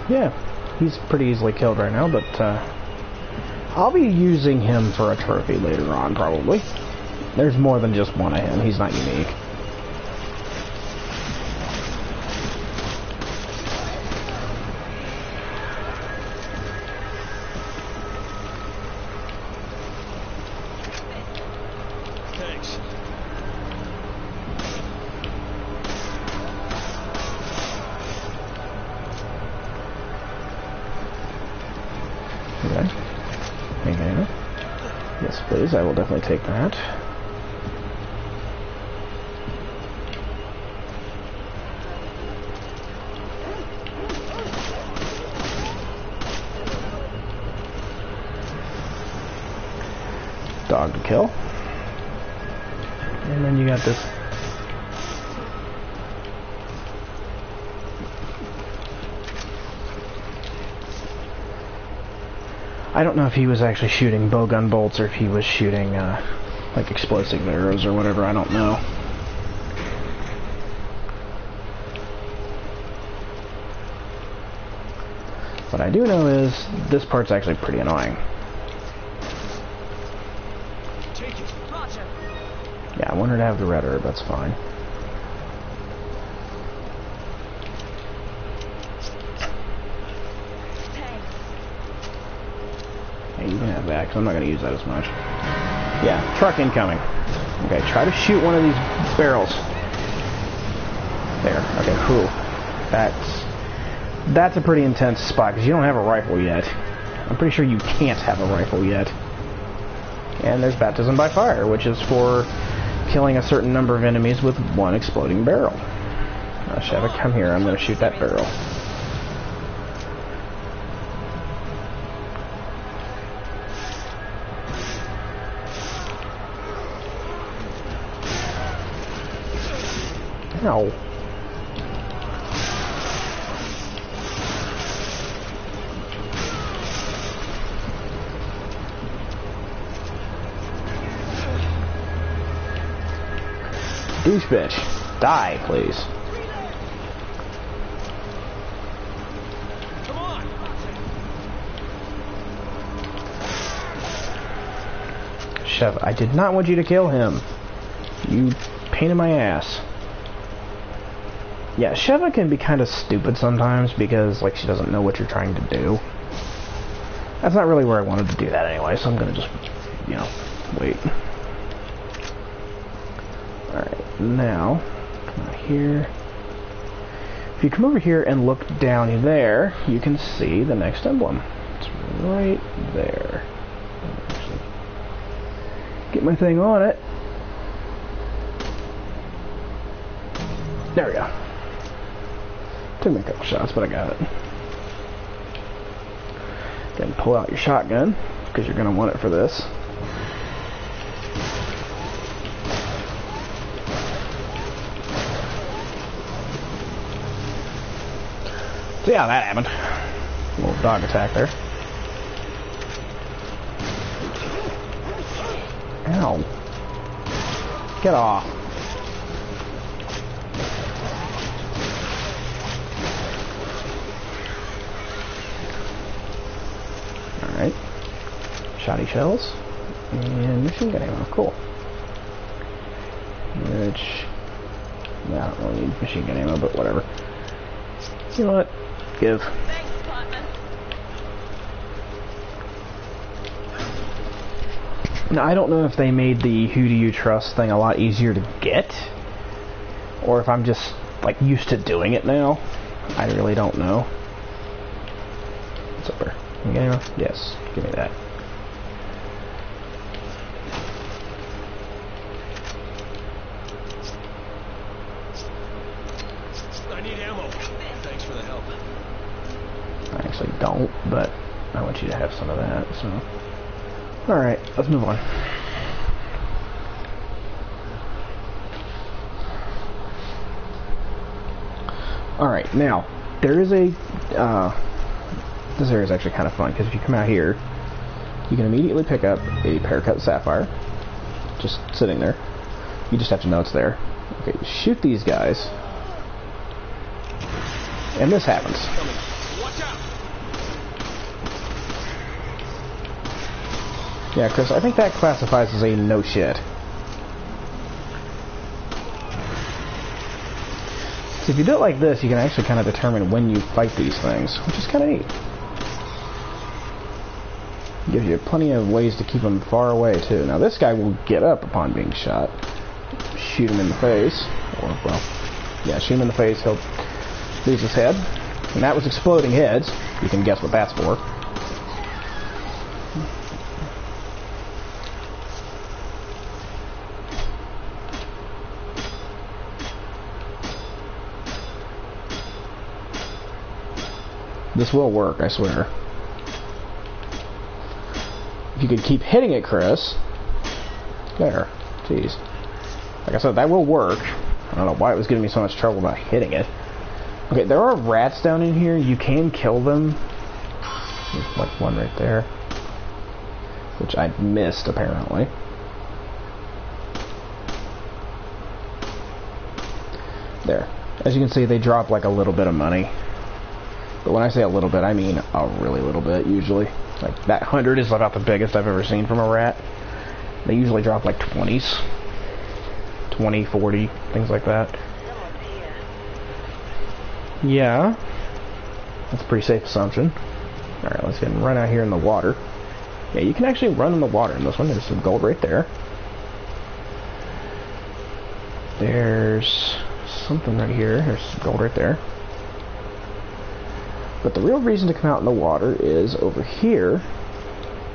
Yeah, he's pretty easily killed right now, but I'll be using him for a trophy later on, probably. There's more than just one of him. He's not unique. Thanks. Okay. Okay. Yes, please. I will definitely take that. Dog to kill. And then you got this. I don't know if he was actually shooting bowgun bolts or if he was shooting like explosive arrows or whatever. I don't know. What I do know is this part's actually pretty annoying. Take it. Roger. Yeah, I want her to have the red herb, that's fine. Hey, you can have that, because I'm not going to use that as much. Yeah, truck incoming. Okay, try to shoot one of these barrels. There, okay, cool. That's a pretty intense spot, because you don't have a rifle yet. I'm pretty sure you can't have a rifle yet. And there's baptism by fire, which is for killing a certain number of enemies with one exploding barrel. Now, Sheva, come here. I'm going to shoot that barrel. Ow. Douche bitch. Die, please. Come on! Sheva, I did not want you to kill him. You pain in my ass. Yeah, Sheva can be kind of stupid sometimes because, like, she doesn't know what you're trying to do. That's not really where I wanted to do that anyway, so I'm gonna just, you know, wait. Alright, now, come out here. If you come over here and look down there, you can see the next emblem. It's right there. Actually, get my thing on it. There we go. Took me a couple shots, but I got it. Go ahead and pull out your shotgun, because you're going to want it for this. See how that happened. A little dog attack there. Ow. Get off. Alright. Shoddy shells. And machine gun ammo. Cool. Which... I don't really need machine gun ammo, but whatever. You know what? Give. Thanks, partner. Now, I don't know if they made the who do you trust thing a lot easier to get, or if I'm just, like, used to doing it now. I really don't know. What's up there? You got ammo? Yes. Give me that. I need ammo. Thanks for the help. I actually don't, but I want you to have some of that, so... Alright, let's move on. Alright, now, there is a... this area is actually kind of fun, because if you come out here, you can immediately pick up a Paracut Sapphire, just sitting there. You just have to know it's there. Okay, shoot these guys, and this happens. Watch out! Yeah, Chris, I think that classifies as a no shit. So if you do it like this, you can actually kind of determine when you fight these things, which is kind of neat. Gives you plenty of ways to keep them far away, too. Now, this guy will get up upon being shot. Shoot him in the face. Or, well, yeah, shoot him in the face, he'll lose his head. And that was exploding heads. You can guess what that's for. This will work, I swear. If you could keep hitting it, Chris. There. Jeez. Like I said, that will work. I don't know why it was giving me so much trouble about hitting it. Okay, there are rats down in here. You can kill them. There's like one right there. Which I missed, apparently. There. As you can see, they drop like a little bit of money. But when I say a little bit, I mean a really little bit, usually. Like, that 100 is about the biggest I've ever seen from a rat. They usually drop like 20s. 20, 40, things like that. Yeah. That's a pretty safe assumption. Alright, let's get run out here in the water. Yeah, you can actually run in the water in this one. There's some gold right there. There's something right here. There's some gold right there. But the real reason to come out in the water is over here.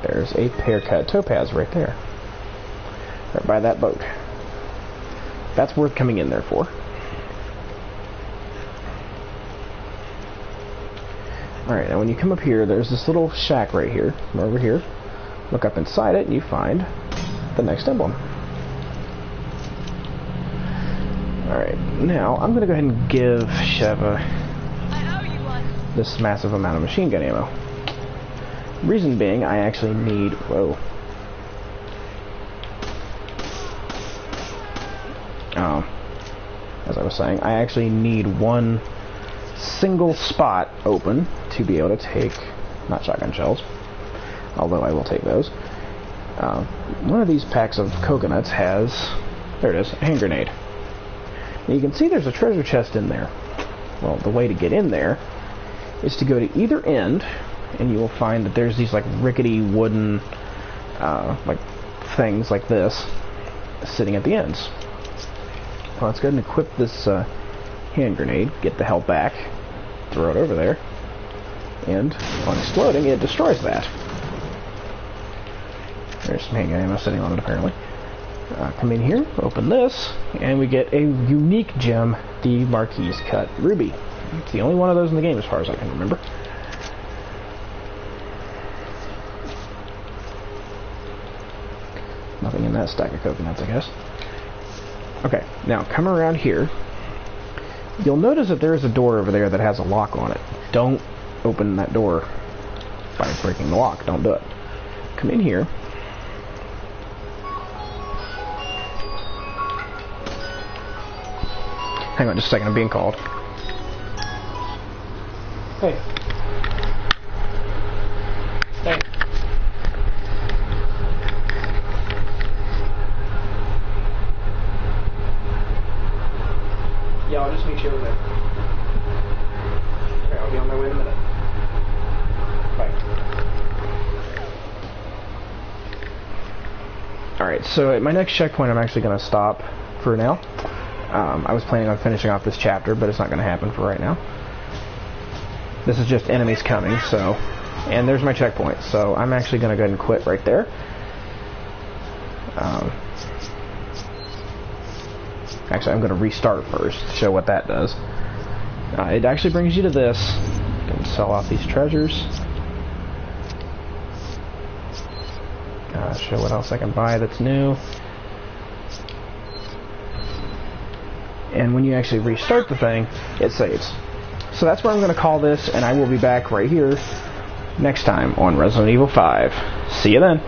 There's a haircut topaz right there. Right by that boat. That's worth coming in there for. Alright, now when you come up here, there's this little shack right here. Over here. Look up inside it and you find the next emblem. Alright, now I'm going to go ahead and give Sheva this massive amount of machine gun ammo. Reason being, I actually need... Whoa. As I was saying, I actually need one single spot open to be able to take, not shotgun shells, although I will take those. One of these packs of coconuts has, there it is, a hand grenade. Now you can see there's a treasure chest in there. Well, the way to get in there is to go to either end, and you will find that there's these like rickety wooden like things like this sitting at the ends. Well, let's go ahead and equip this hand grenade, get the hell back, throw it over there, and on exploding it destroys that. There's some handgun ammo sitting on it apparently. Come in here, open this, and we get a unique gem, the Marquise Cut Ruby. It's the only one of those in the game as far as I can remember. Nothing in that stack of coconuts, I guess. Okay, now come around here. You'll notice that there is a door over there that has a lock on it. Don't open that door by breaking the lock. Don't do it. Come in here. Hang on just a second, I'm being called. Hey. Hey. Yeah, I'll just meet you over there. Okay, I'll be on my way in a minute. Bye. Alright, so at my next checkpoint I'm actually going to stop for now. I was planning on finishing off this chapter, but it's not going to happen for right now. This is just enemies coming, so... And there's my checkpoint, so I'm actually going to go ahead and quit right there. Actually, I'm going to restart first to show what that does. It actually brings you to this. You can sell off these treasures. Show what else I can buy that's new. And when you actually restart the thing, it saves. So that's where I'm going to call this, and I will be back right here next time on Resident Evil 5. See you then.